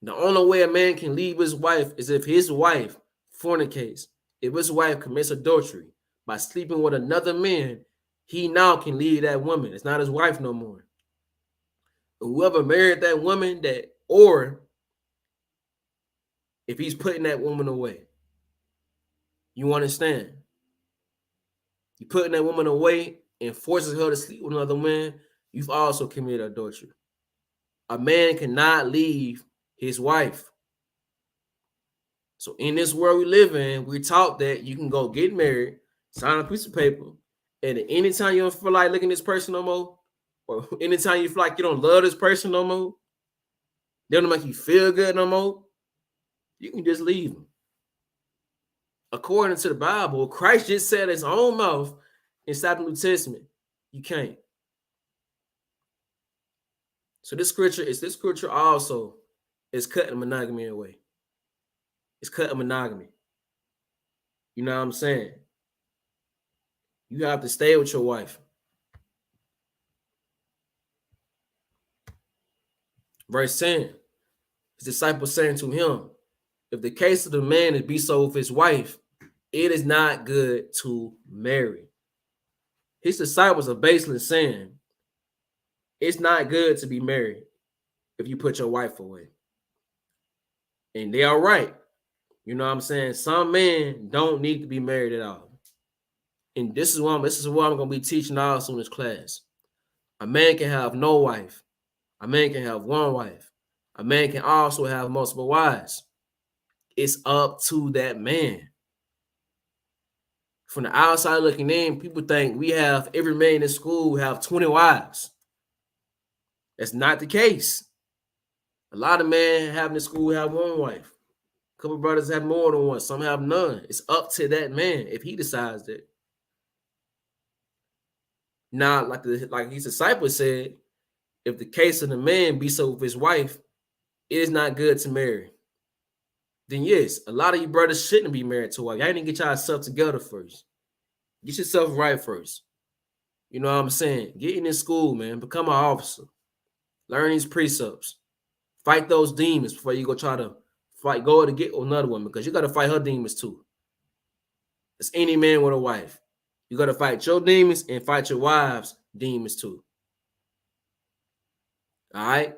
The only way a man can leave his wife is if his wife fornicates. If his wife commits adultery by sleeping with another man, he now can leave that woman. It's not his wife no more. Whoever married that woman, or if he's putting that woman away. You understand? You're putting that woman away and forces her to sleep with another man, you've also committed adultery. A man cannot leave his wife. So in this world we live in, we're taught that you can go get married, sign a piece of paper, and anytime you don't feel like looking at this person no more, or anytime you feel like you don't love this person no more, they don't make you feel good no more, you can just leave them. According to the Bible, Christ just said his own mouth inside the New Testament, you can't. So this scripture also is cutting monogamy away. It's cutting monogamy. You know what I'm saying? You have to stay with your wife. Verse 10, his disciples saying to him, if the case of the man is be so with his wife, it is not good to marry. His disciples are basically saying, it's not good to be married if you put your wife away. And they are right. You know what I'm saying? Some men don't need to be married at all. And this is what I'm going to be teaching also in this class. A man can have no wife A man can have one wife. A man can also have multiple wives. It's up to that man. From the outside looking in, people think we have every man in school have 20 wives. That's not the case. A lot of men having in school have one wife. A couple brothers have more than one. Some have none. It's up to that man if he decides that. Now, like his disciple said, if the case of the man be so with his wife, it is not good to marry. Then yes, a lot of you brothers shouldn't be married to a wife. Y'all need to get yourself together first. Get yourself right first. You know what I'm saying? Get in school, man. Become an officer. Learn these precepts. Fight those demons before you go try to go to get another woman, because you got to fight her demons too. It's any man with a wife. You got to fight your demons and fight your wife's demons too. All right?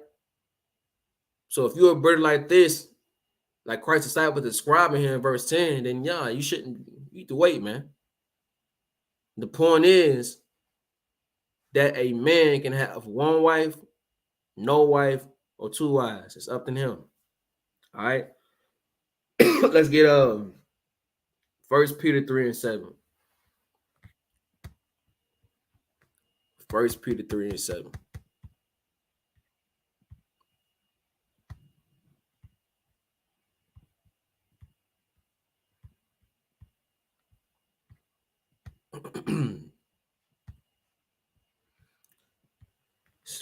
So if you're a brother like this, like Christ's disciple describing here in verse 10, then yeah, you shouldn't eat the weight, man. The point is that a man can have one wife, no wife, or two wives. It's up to him. All right. Let's get 1 Peter 3:7. 1 Peter 3:7.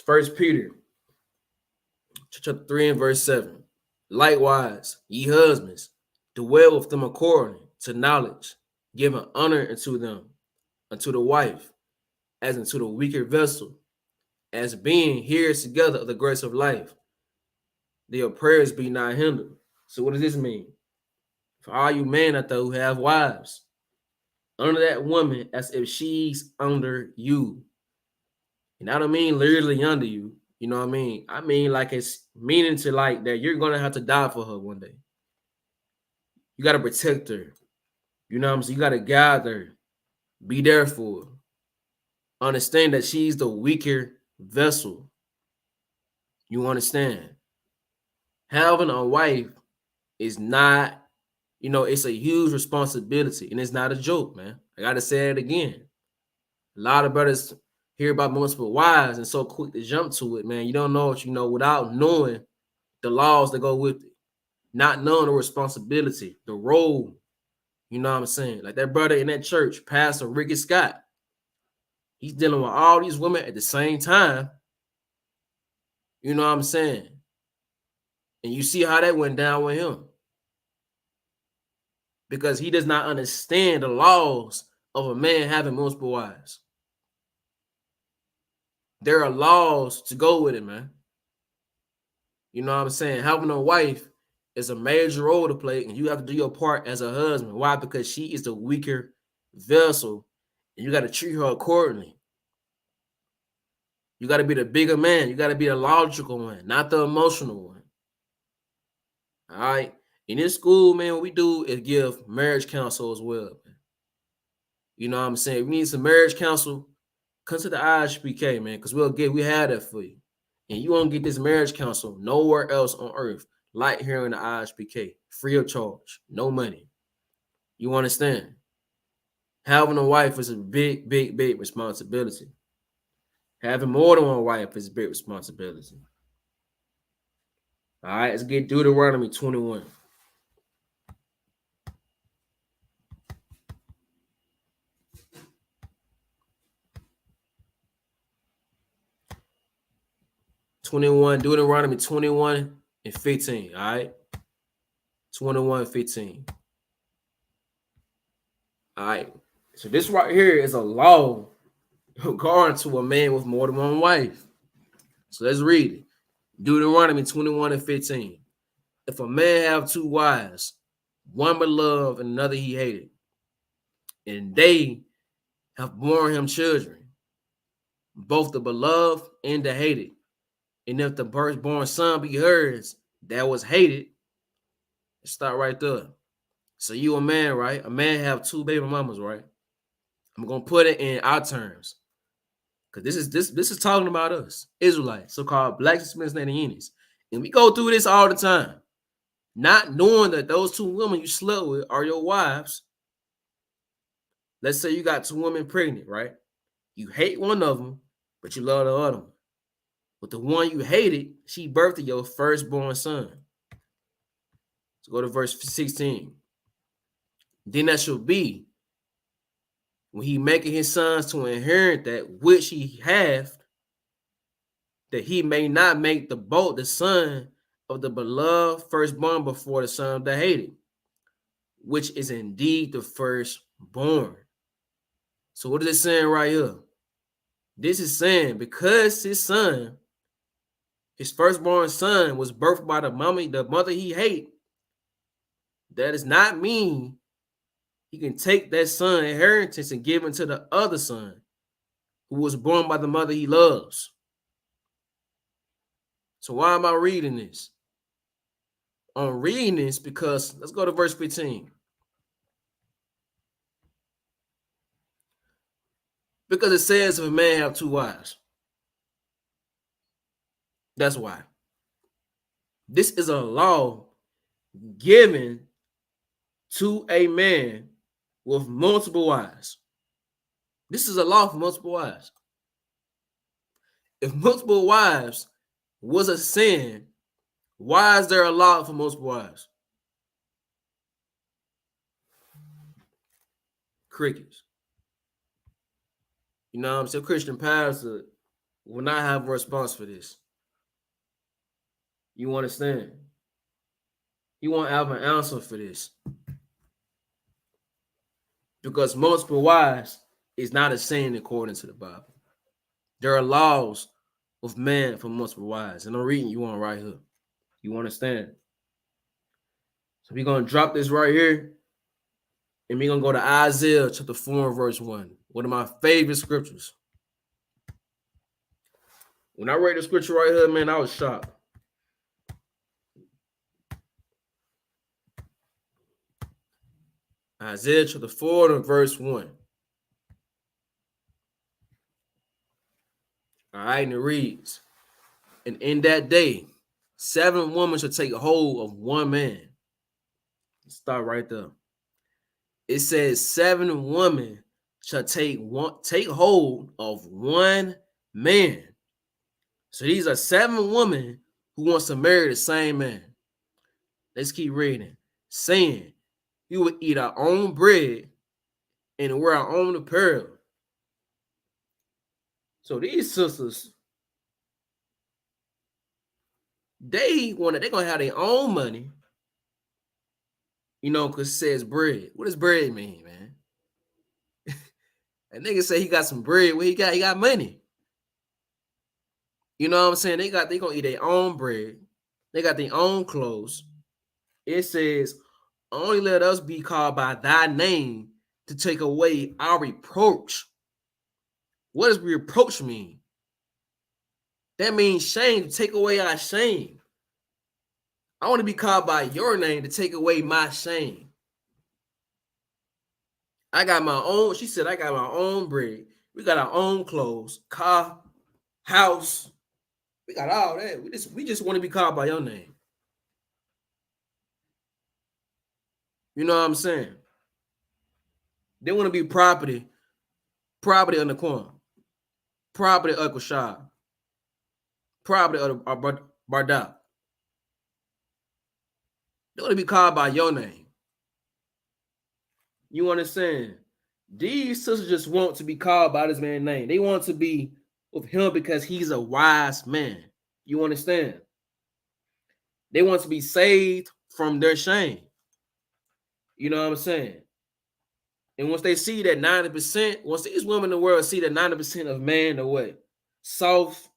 First Peter chapter 3 and verse 7. Likewise, ye husbands, dwell with them according to knowledge, giving honor unto them, unto the wife, as unto the weaker vessel, as being heirs together of the grace of life. Their prayers be not hindered. So what does this mean? For all you men out there who have wives, under that woman as if she's under you. And I don't mean literally under you. You know what I mean? I mean like it's meaning to like that you're going to have to die for her one day. You got to protect her. You know what I'm saying? You got to guide her. Be there for her. Understand that she's the weaker vessel. You understand? Having a wife is not, it's a huge responsibility, and it's not a joke, man. I got to say it again. A lot of brothers hear about multiple wives and so quick to jump to it, man. You don't know what you know without knowing the laws that go with it, not knowing the responsibility, the role. You know what I'm saying? Like that brother in that church, Pastor Ricky Scott, he's dealing with all these women at the same time. You know what I'm saying? And you see how that went down with him. Because he does not understand the laws of a man having multiple wives. There are laws to go with it, man. You know what I'm saying? Having a wife is a major role to play, and you have to do your part as a husband. Why? Because she is the weaker vessel, and you got to treat her accordingly. You got to be the bigger man. You got to be the logical one, not the emotional one. All right? In this school, man, what we do is give marriage counsel as well, man. You know what I'm saying? If you need some marriage counsel, come to the IHPK, man, because we have that for you. And you won't get this marriage counsel nowhere else on earth like here in the IHPK, free of charge, no money. You understand? Having a wife is a big, big, big responsibility. Having more than one wife is a big responsibility. All right, let's get Deuteronomy 21. Deuteronomy 21 and 15. All right. 21 and 15. All right. So this right here is a law regarding to a man with more than one wife. So let's read it. Deuteronomy 21 and 15. If a man have two wives, one beloved and another he hated, and they have borne him children, both the beloved and the hated, and if the firstborn son be hers that was hated, stop right there. So you a man, right? A man have two baby mamas, right? I'm going to put it in our terms. because this is talking about us, Israelites, so-called blacks, Hispanics, and Indians. And we go through this all the time, not knowing that those two women you slept with are your wives. Let's say you got two women pregnant, right? You hate one of them, but you love the other one. But the one you hated, she birthed your firstborn son. So go to verse 16. Then that shall be when he maketh his sons to inherit that which he hath, that he may not make the son of the beloved firstborn before the son of the hated, which is indeed the firstborn. So what is it saying right here? This is saying because his son, his firstborn son, was birthed by the mother he hate, that does not mean he can take that son inheritance and give it to the other son who was born by the mother he loves. So why am I reading this? I'm reading this because, let's go to verse 15. Because it says if a man have two wives. That's why. This is a law given to a man with multiple wives. This is a law for multiple wives. If multiple wives was a sin, why is there a law for multiple wives? Crickets. You know what I'm saying? Christian pastor will not have a response for this. You understand? You won't have an answer for this. Because multiple wives is not a sin according to the Bible. There are laws of man for multiple wives. And I'm reading you on right here. You understand? So we're going to drop this right here. And we're going to go to Isaiah chapter 4 verse 1. One of my favorite scriptures. When I read the scripture right here, man, I was shocked. Isaiah chapter 4 and verse 1. All right, and it reads, and in that day, 7 women shall take hold of one man. Let's start right there. It says 7 women shall take hold of one man. So these are 7 women who wants to marry the same man. Let's keep reading. Saying, we will eat our own bread and wear our own apparel. So these sisters, they're gonna have their own money, you know, because it says bread. What does bread mean, man? That nigga say he got some bread. What he got? He got money. You know what I'm saying? They gonna eat their own bread. They got their own clothes. It says, only let us be called by thy name to take away our reproach. What does reproach mean? That means shame, to take away our shame. I want to be called by your name to take away my shame. I got my own, she said, I got my own bread. We got our own clothes, car, house. We got all that. We just want to be called by your name. You know what I'm saying? They want to be property of the corn, property of Kushab, property of Barda. They want to be called by your name. You understand? These sisters just want to be called by this man's name. They want to be with him because he's a wise man. You understand? They want to be saved from their shame. You know what I'm saying? And once they see that 90%, once these women in the world see that 90% of men are what? Soft,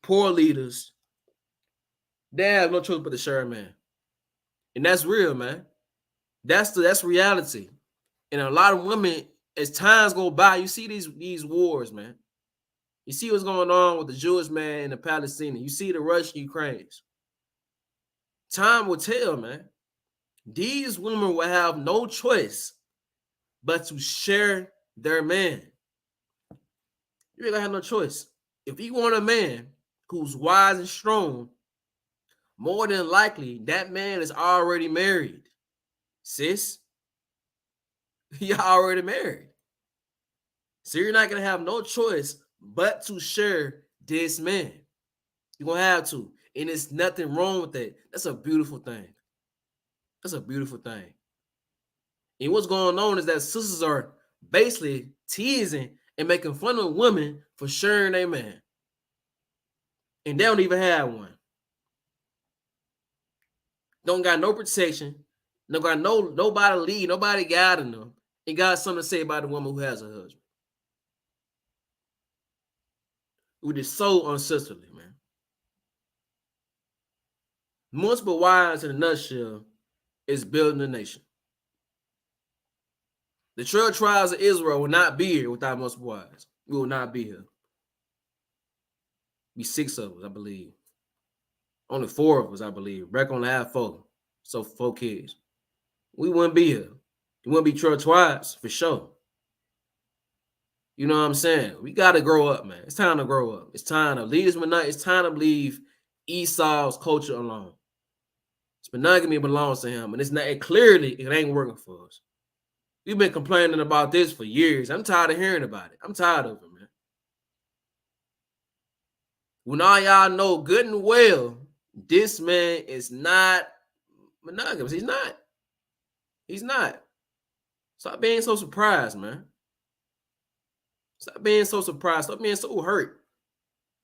poor leaders, they have no choice but to share a man. And that's real, man. That's reality. And a lot of women, as times go by, you see these wars, man. You see what's going on with the Jewish man and the Palestinian. You see the Russian Ukrainians. Time will tell, man. These women will have no choice but to share their man. You ain't gonna have no choice. If you want a man who's wise and strong, more than likely that man is already married. Sis, you're already married. So you're not gonna have no choice but to share this man. You're gonna have to. And there's nothing wrong with that. That's a beautiful thing. That's a beautiful thing. And what's going on is that sisters are basically teasing and making fun of women for sharing a man. And they don't even have one. Don't got no protection. No got nobody lead, nobody guiding them. And got something to say about the woman who has a husband. Which is so unsisterly, man. Multiple wives in a nutshell is building a nation. The 12 tribes of Israel will not be here without multiple wives. We will not be here. Be 6 of us, I believe. Only 4 of us, I believe. Breck only have 4. So 4 kids. We wouldn't be here. We wouldn't be 12 tribes for sure. You know what I'm saying? We got to grow up, man. It's time to grow up. It's time to leave this monogamy. It's time to leave Esau's culture alone. It's monogamy belongs to him, and it's not. Clearly, it ain't working for us. We've been complaining about this for years. I'm tired of hearing about it. I'm tired of it, man. When all y'all know good and well, this man is not monogamous. He's not. He's not. Stop being so surprised, man. Stop being so surprised. Stop being so hurt.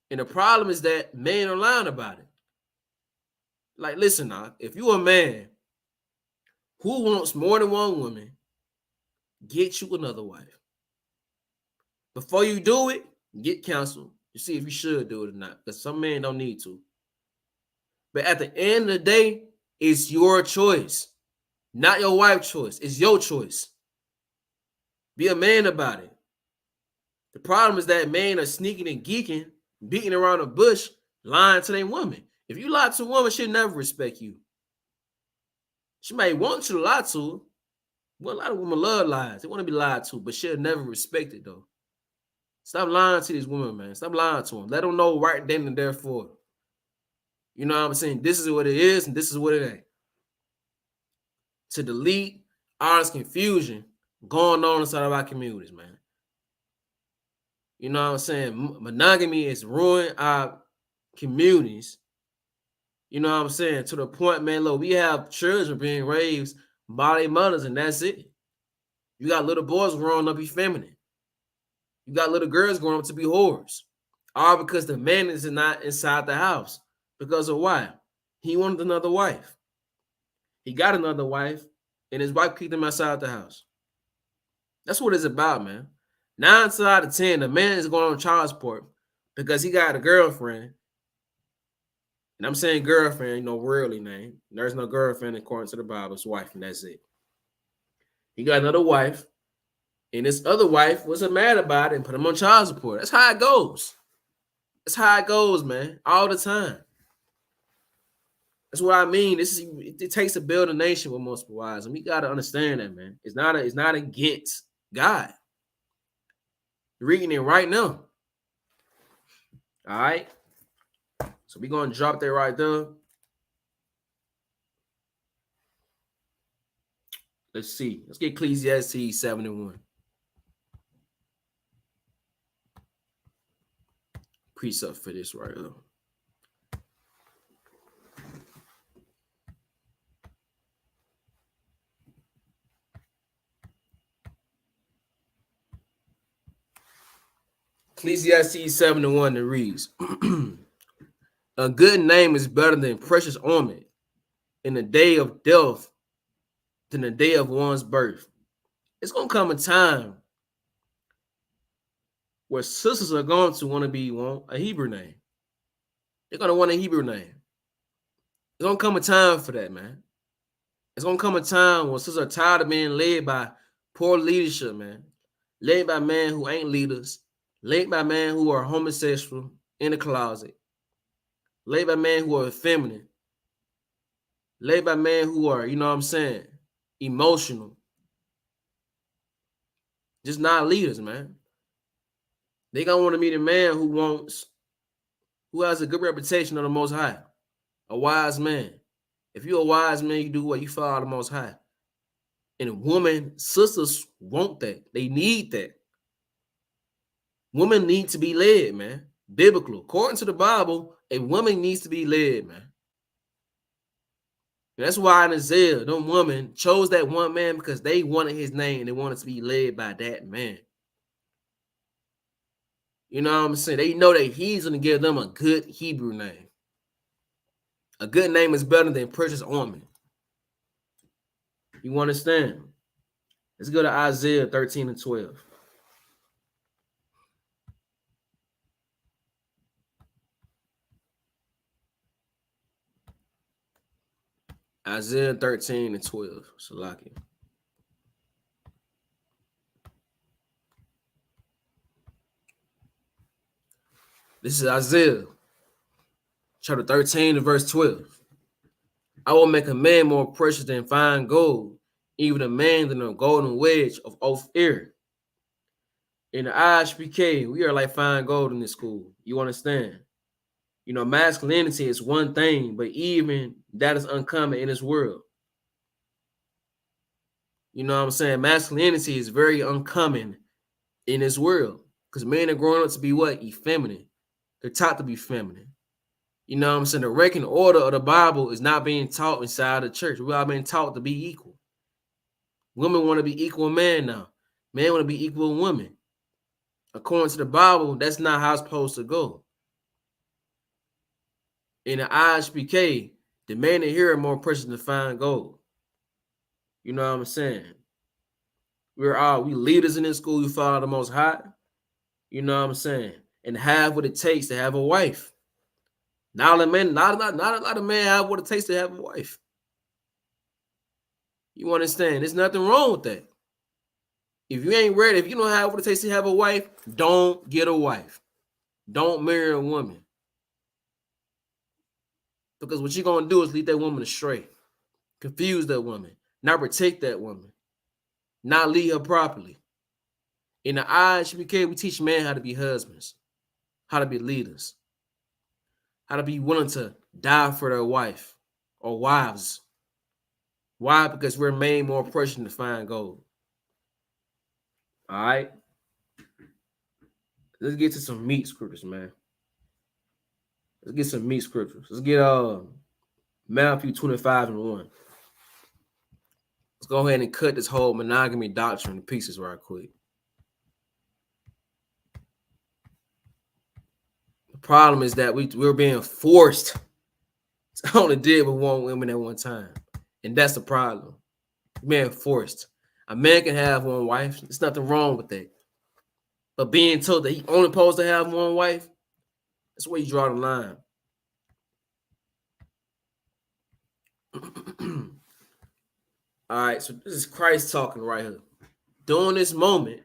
And the problem is that men are lying about it. Like, listen now, if you're a man who wants more than one woman, get you another wife. Before you do it, get counsel to see if you should do it or not. Because some men don't need to. But at the end of the day, it's your choice. Not your wife's choice. It's your choice. Be a man about it. The problem is that men are sneaking and geeking, beating around the bush, lying to their woman. If you lie to a woman, she'll never respect you. She may want you to lie to her. Well, a lot of women love lies. They want to be lied to, but she'll never respect it, though. Stop lying to these women, man. Stop lying to them. Let them know right then and therefore. You know what I'm saying? This is what it is, and this is what it ain't. To delete all this confusion going on inside of our communities, man. You know what I'm saying? Monogamy is ruining our communities. You know what I'm saying? To the point, man, look, we have children being raised by their mothers, and that's it. You got little boys growing up effeminate. You got little girls growing up to be whores. All because the man is not inside the house. Because of why? He wanted another wife. He got another wife, and his wife kicked him outside the house. That's what it's about, man. 9 out of 10, the man is going on child support because he got a girlfriend. And I'm saying girlfriend, worldly name. There's no girlfriend according to the Bible. It's wife, and that's it. He got another wife, and this other wife was mad about it and put him on child support. That's how it goes. That's how it goes, man, all the time. That's what I mean. It takes to build a nation with multiple wives, and we got to understand that, man. It's not against God. You're reading it right now. All right. So we're going to drop that right there. Let's see. Let's get Ecclesiastes 71. Precept for this right here. Ecclesiastes 71, it reads, a good name is better than precious ornament in the day of death than the day of one's birth. It's going to come a time where sisters are going to want a Hebrew name. They're going to want a Hebrew name. It's going to come a time for that, man. It's going to come a time when sisters are tired of being led by poor leadership, man. Led by men who ain't leaders. Led by men who are homosexual in the closet. Led by men who are feminine. Led by men who are, emotional. Just not leaders, man. They gonna want to meet a man who has a good reputation of the Most High, a wise man. If you're a wise man, you do what? You follow the Most High. And sisters want that. They need that. Women need to be led, man. Biblical. According to the Bible, a woman needs to be led, man. And that's why in Isaiah, them women chose that one man because they wanted his name and they wanted to be led by that man. You know what I'm saying? They know that he's going to give them a good Hebrew name. A good name is better than precious ointment. You understand? Let's go to Isaiah 13 and 12. Isaiah 13 and 12. Salaki. This is Isaiah chapter 13 and verse 12. I will make a man more precious than fine gold, even a man than a golden wedge of Ophir. In the IHPK, we are like fine gold in this school. You understand? You know, masculinity is one thing, but even that is uncommon in this world. You know what I'm saying? Masculinity is very uncommon in this world because men are growing up to be what? Effeminate. They're taught to be feminine. You know what I'm saying? The ranking order of the Bible is not being taught inside the church. We are being taught to be equal. Women want to be equal with men now. Men want to be equal with women. According to the Bible, that's not how it's supposed to go. In the IHPK, the man in here are more precious than fine gold. You know what I'm saying? We leaders in this school. We follow the Most High. You know what I'm saying? And have what it takes to have a wife. Not a lot of men have what it takes to have a wife. You understand? There's nothing wrong with that. If you ain't ready, if you don't have what it takes to have a wife, don't get a wife. Don't marry a woman. Because what you're going to do is lead that woman astray. Confuse that woman. Not protect that woman. Not lead her properly. In the IHBK, we teach men how to be husbands. How to be leaders. How to be willing to die for their wife or wives. Why? Because we're made more precious than fine gold. All right? Let's get to some meat scriptures, man. Let's get some meat scriptures. Let's get Matthew 25 and 1. Let's go ahead and cut this whole monogamy doctrine to pieces right quick. The problem is that we're being forced to only deal with one woman at one time. And that's the problem. Being forced. A man can have one wife. There's nothing wrong with that. But being told that he only supposed to have one wife, that's where you draw the line. All right, so this is Christ talking right here. During this moment,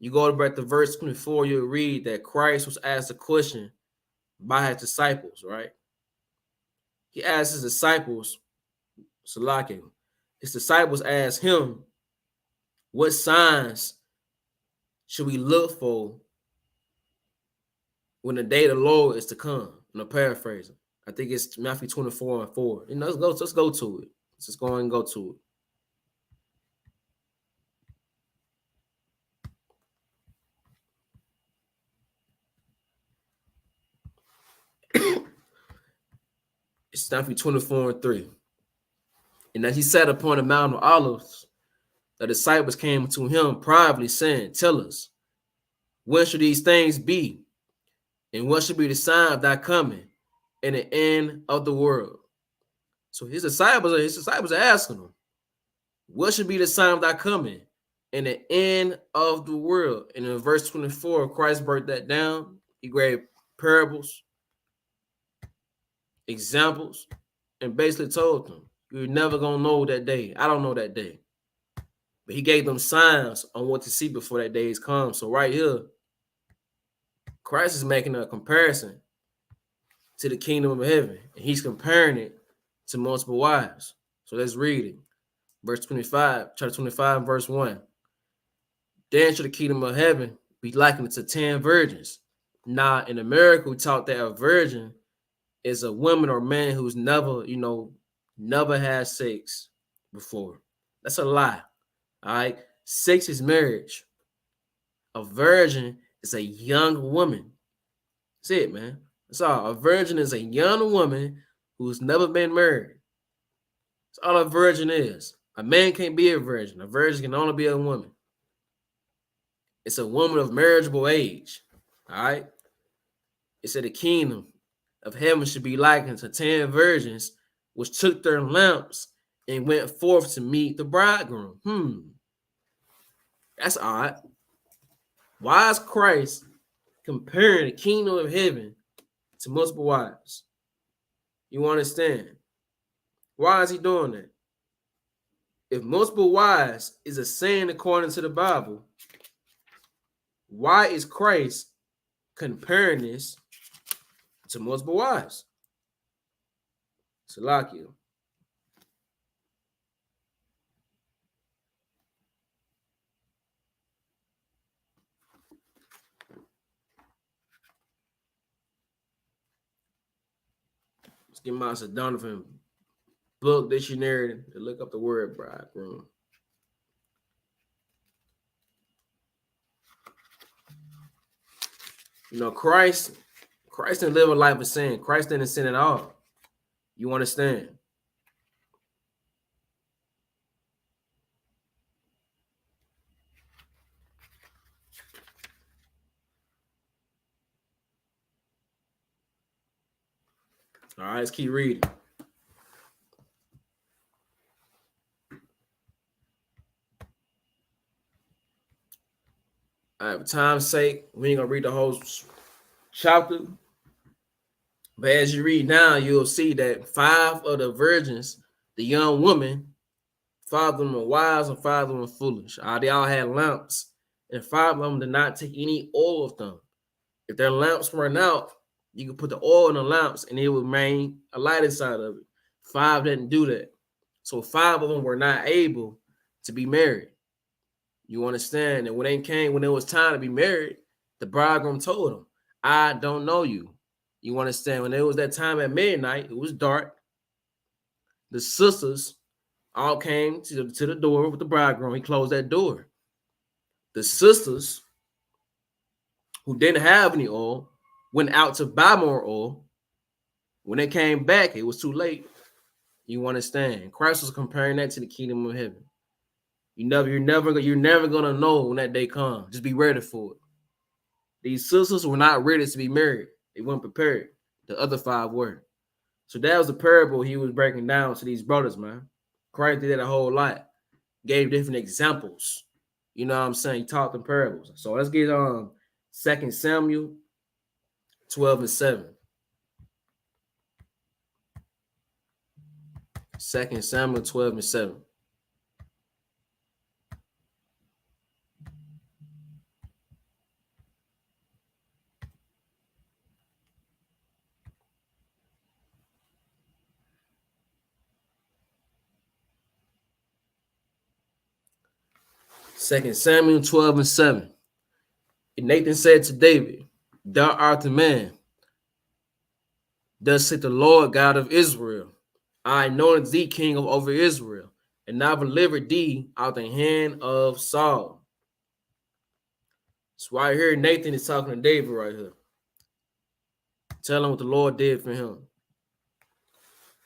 you go back to verse 24, you'll read that Christ was asked a question by his disciples, right? He asked his disciples, Salakim, his disciples asked him, what signs should we look for when the day of the Lord is to come? I'm paraphrasing. I think it's Matthew 24 and 4. You know, let's go to it. Let's just go and go to it. It's Matthew 24 and 3. And as he sat upon the Mount of Olives, the disciples came to him privately, saying, tell us, when should these things be? And what should be the sign of thy coming and the end of the world? So his disciples are asking him, what should be the sign of thy coming and the end of the world? And in verse 24, Christ broke that down. He gave parables, examples, and basically told them, you're never going to know that day. I don't know that day. But he gave them signs on what to see before that day is come. So right here, Christ is making a comparison to the kingdom of heaven. And he's comparing it to multiple wives. So let's read it. Verse 25, chapter 25, verse 1. Then shall the kingdom of heaven be likened to 10 virgins. Now, in America, we taught that a virgin is a woman or man who's never, never had sex before. That's a lie. All right. Sex is marriage. A virgin is a young woman. That's it, man. That's all. A virgin is a young woman who's never been married. That's all a virgin is. A man can't be a virgin. A virgin can only be a woman. It's a woman of marriageable age. All right. It said the kingdom of heaven should be likened to 10 virgins which took their lamps and went forth to meet the bridegroom. That's odd. Why is Christ comparing the kingdom of heaven to multiple wives? You understand? Why is he doing that? If multiple wives is a sin according to the Bible, why is Christ comparing this to multiple wives? Salakia. Let's get Master Donovan book dictionary to look up the word bridegroom. Christ didn't live a life of sin. Christ didn't sin at all. You understand? All right, let's keep reading. All right, for time's sake, we ain't gonna read the whole chapter. But as you read now, you'll see that 5 of the virgins, the young women, 5 of them were wise and 5 of them were foolish. They all had lamps, and 5 of them did not take any oil of them. If their lamps run out, you can put the oil in the lamps and it would remain a light inside of it. 5 didn't do that. So 5 of them were not able to be married. You understand? And when it was time to be married, the bridegroom told them, I don't know you. You understand? When it was that time at midnight, it was dark. The sisters all came to the door with the bridegroom. He closed that door. The sisters who didn't have any oil went out to buy more oil. When they came back, it was too late. You understand? Christ was comparing that to the kingdom of heaven. You're never gonna know when that day comes. Just be ready for it. These sisters were not ready to be married. They weren't prepared. The other 5 were. So that was the parable he was breaking down to these brothers, man. Christ did that a whole lot. Gave different examples. You know what I'm saying? He taught them parables. So let's get 2 Samuel 12 and 7. 2 Samuel 12 and 7. Second Samuel 12 and 7. And Nathan said to David, Thou art the man. Thus saith the Lord God of Israel, I anointed thee king over Israel, and I delivered thee out the hand of Saul. So right here, Nathan is talking to David right here. Tell him what the Lord did for him.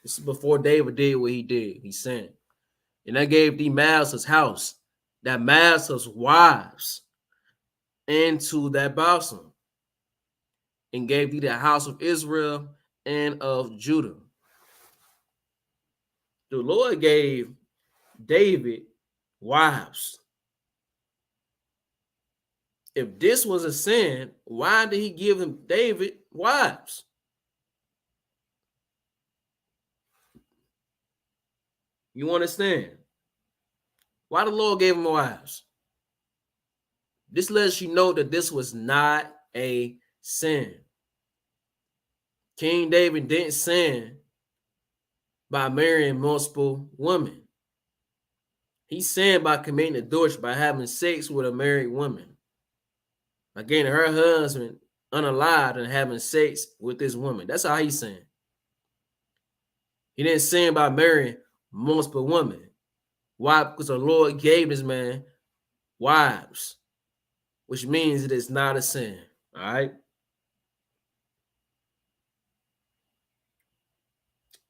This is before David did what he did. He sent. And I gave thee master's house, that master's wives, into that bosom, and gave thee the house of Israel and of Judah. The Lord gave David wives. If this was a sin, why did he give him David wives? You understand? Why the Lord gave him wives? This lets you know that this was not a sin. King David didn't sin by marrying multiple women. He sinned by committing adultery, by having sex with a married woman. Again, her husband unalived and having sex with this woman. That's how he's saying. He didn't sin by marrying multiple women. Why? Because the Lord gave this man wives, which means it is not a sin. All right.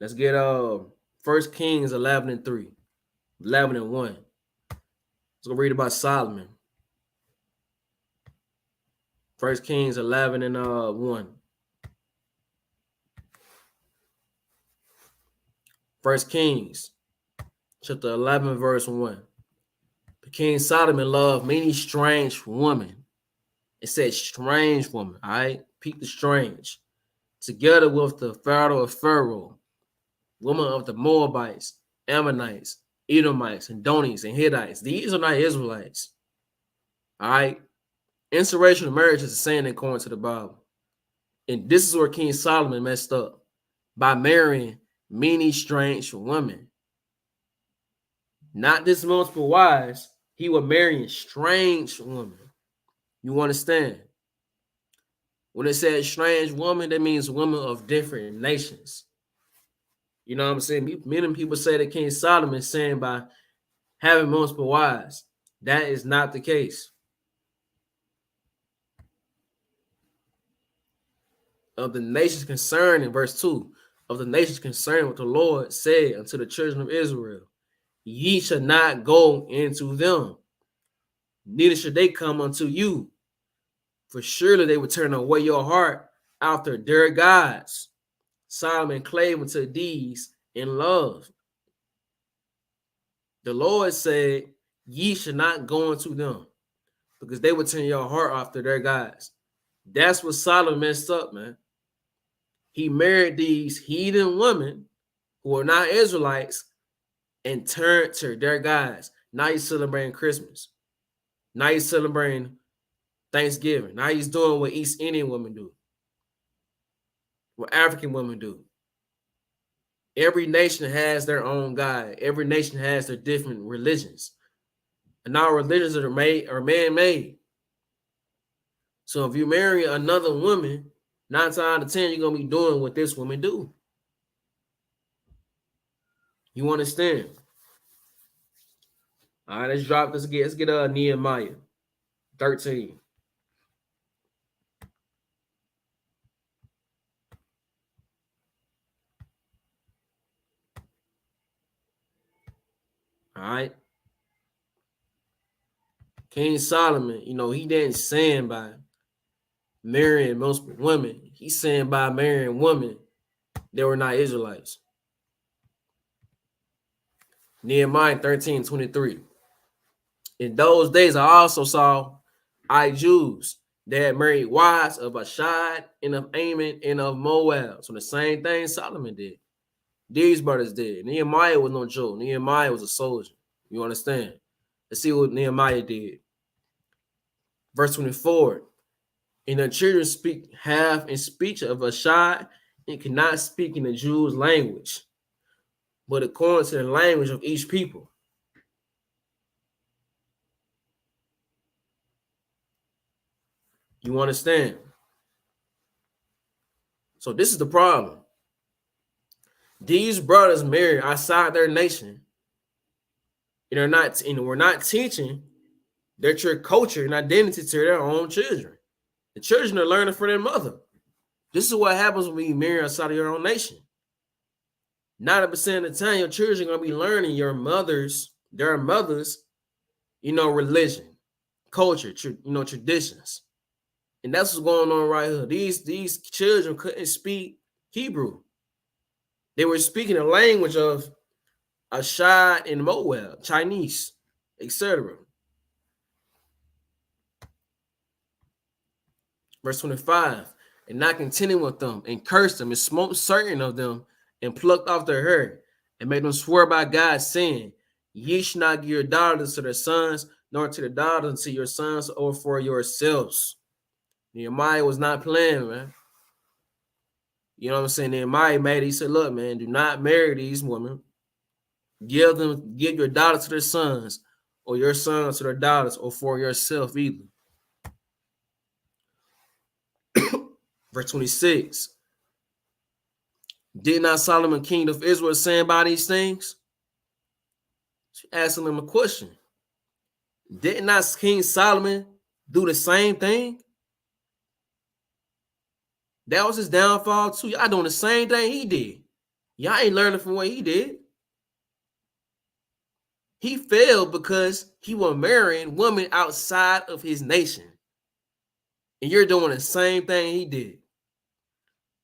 Let's get 1 Kings 11:3, 11:1. Let's go read about Solomon. 1 Kings 11:1. 1 Kings chapter 11, verse 1. King Solomon loved many strange women. It said strange woman, all right? Peep the strange. Together with the Pharaoh of Pharaoh, women of the Moabites, Ammonites, Edomites, and Donites, and Hittites. These are not Israelites. All right? Interracial marriage is a sin according to the Bible. And this is where King Solomon messed up by marrying many strange women. Not just multiple wives, he was marrying strange women. You understand? When it says strange woman, that means women of different nations. You know what I'm saying? Many people say that King Solomon is saying by having multiple wives. That is not the case. Of the nations concerned, in verse 2, of the nations concerned, what the Lord said unto the children of Israel, ye shall not go into them, neither should they come unto you. For surely they would turn away your heart after their gods. Solomon clave unto these in love. The Lord said, ye should not go into them, because they would turn your heart after their gods. That's what Solomon messed up, man. He married these heathen women who are not Israelites and turned to their gods. Now he's celebrating Christmas. Now he's celebrating Thanksgiving. Now he's doing what East Indian women do, what African women do. Every nation has their own God. Every nation has their different religions. And our religions are man-made. So if you marry another woman, 9 times out of 10, you're going to be doing what this woman do. You understand? All right, let's get Nehemiah 13. All right. King Solomon, he didn't sin by marrying multiple women. He sinned by marrying women that were not Israelites. Nehemiah 13:23. In those days, I also saw Jews that had married wives of Ashad and of Ammon and of Moab. So the same thing Solomon did. These brothers did. Nehemiah was no joke. Nehemiah was a soldier. You understand? Let's see what Nehemiah did. Verse 24. And the children speak half in speech of Ashad and cannot speak in the Jews' language, but according to the language of each people. You understand? So this is the problem. These brothers marry outside their nation, and we're not teaching their true culture and identity to their own children. The children are learning from their mother. This is what happens when you marry outside of your own nation. 90% of the time, your children are going to be learning their mother's, religion, culture, traditions. And that's what's going on right here. These children couldn't speak Hebrew. They were speaking the language of Ashad and Moab, Chinese, etc. Verse 25, and not contending with them, and cursed them, and smote certain of them, and plucked off their hair, and made them swear by God, saying, ye shall not give your daughters to their sons, nor to the daughters to your sons, or for yourselves. Nehemiah was not playing, man. You know what I'm saying? Nehemiah made it. He said, look, man, do not marry these women. Give your daughters to their sons, or your sons to their daughters, or for yourself either. Verse 26. Did not Solomon, king of Israel, saying by these things? She's asking him a question. Did not King Solomon do the same thing? That was his downfall too. Y'all doing the same thing he did. Y'all ain't learning from what he did. He failed because he was marrying women outside of his nation. And you're doing the same thing he did.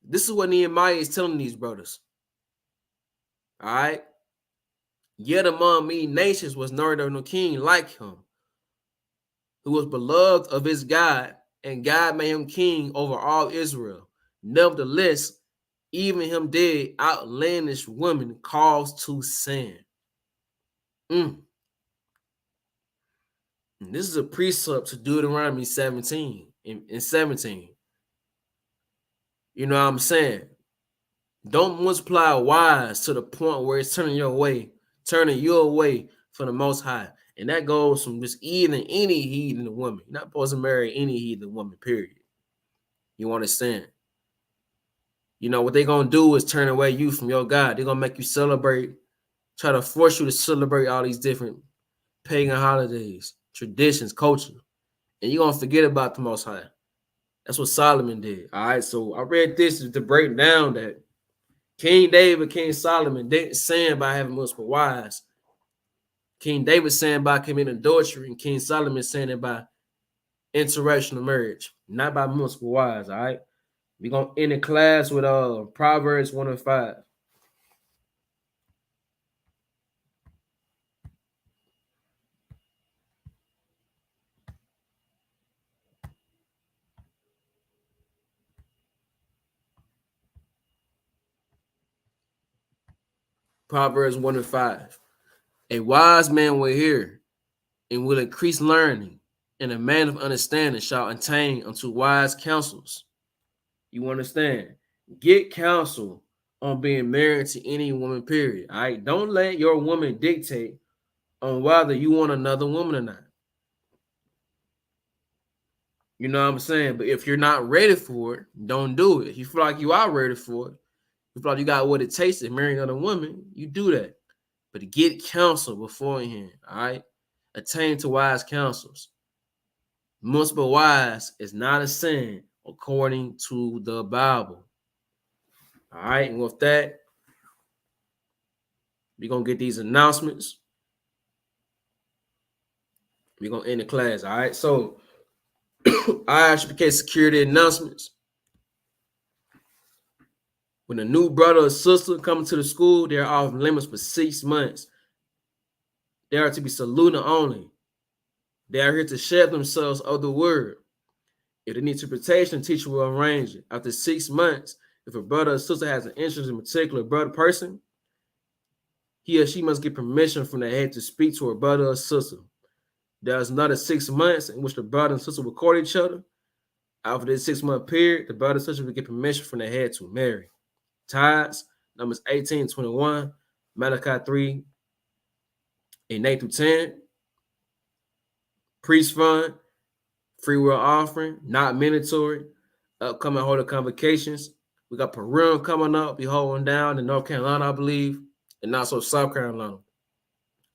This is what Nehemiah is telling these brothers. All right. Yet among many nations was no king like him, who was beloved of his God, and God made him king over all Israel. Nevertheless, even him did outlandish women cause to sin. And this is a precept to Deuteronomy 17 and 17. You know what I'm saying? Don't multiply wives to the point where it's turning you away from the Most High. And that goes from just any heathen woman. You're not supposed to marry any heathen woman, period. You understand? You know, what they're going to do is turn away you from your God. They're going to make you celebrate, try to force you to celebrate all these different pagan holidays, traditions, culture. And you're going to forget about the Most High. That's what Solomon did. All right, so I read this to break down that King David, King Solomon didn't sin by having multiple wives. King David sinned by committing adultery, and King Solomon sinned by interracial marriage, not by multiple wives. All right, we're gonna end the class with Proverbs 1 and 5. Proverbs 1 and 5. A wise man will hear and will increase learning, and a man of understanding shall attain unto wise counsels. You understand? Get counsel on being married to any woman, period. All right. Don't let your woman dictate on whether you want another woman or not. You know what I'm saying? But if you're not ready for it, don't do it. If you feel like you are ready for it, you feel like you got what it takes to marry another woman, you do that. But get counsel beforehand, all right? Attain to wise counsels. Multiple wives is not a sin according to the Bible. All right, and with that, we're going to get these announcements. We're going to end the class, all right? So, IHBK security announcements. When a new brother or sister comes to the school, they're off limits for 6 months. They are to be saluted only. They are here to share themselves of the word. If they need interpretation, the teacher will arrange it. After 6 months, if a brother or sister has an interest in a particular brother person, he or she must get permission from the head to speak to her brother or sister. There's another 6 months in which the brother and sister will court each other. After this 6-month period, the brother and sister will get permission from the head to marry. Tithes, Numbers 18-21, Malachi 3, and 8-10. Priest fund, free will offering, not mandatory. Upcoming holy convocations. We got Purim coming up, be holding down in North Carolina, I believe, and also South Carolina.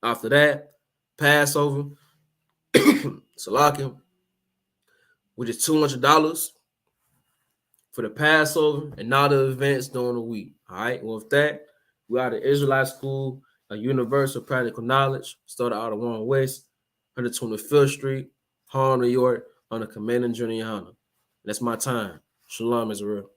After that, Passover, Salakim, which is $200 for the Passover and all the events during the week. All right, well, with that, we are the Israelite School of Universal Practical Knowledge, started out of 1 West, 125th Street, Harlem, New York, on the Commanding Junior Honor. That's my time. Shalom, Israel.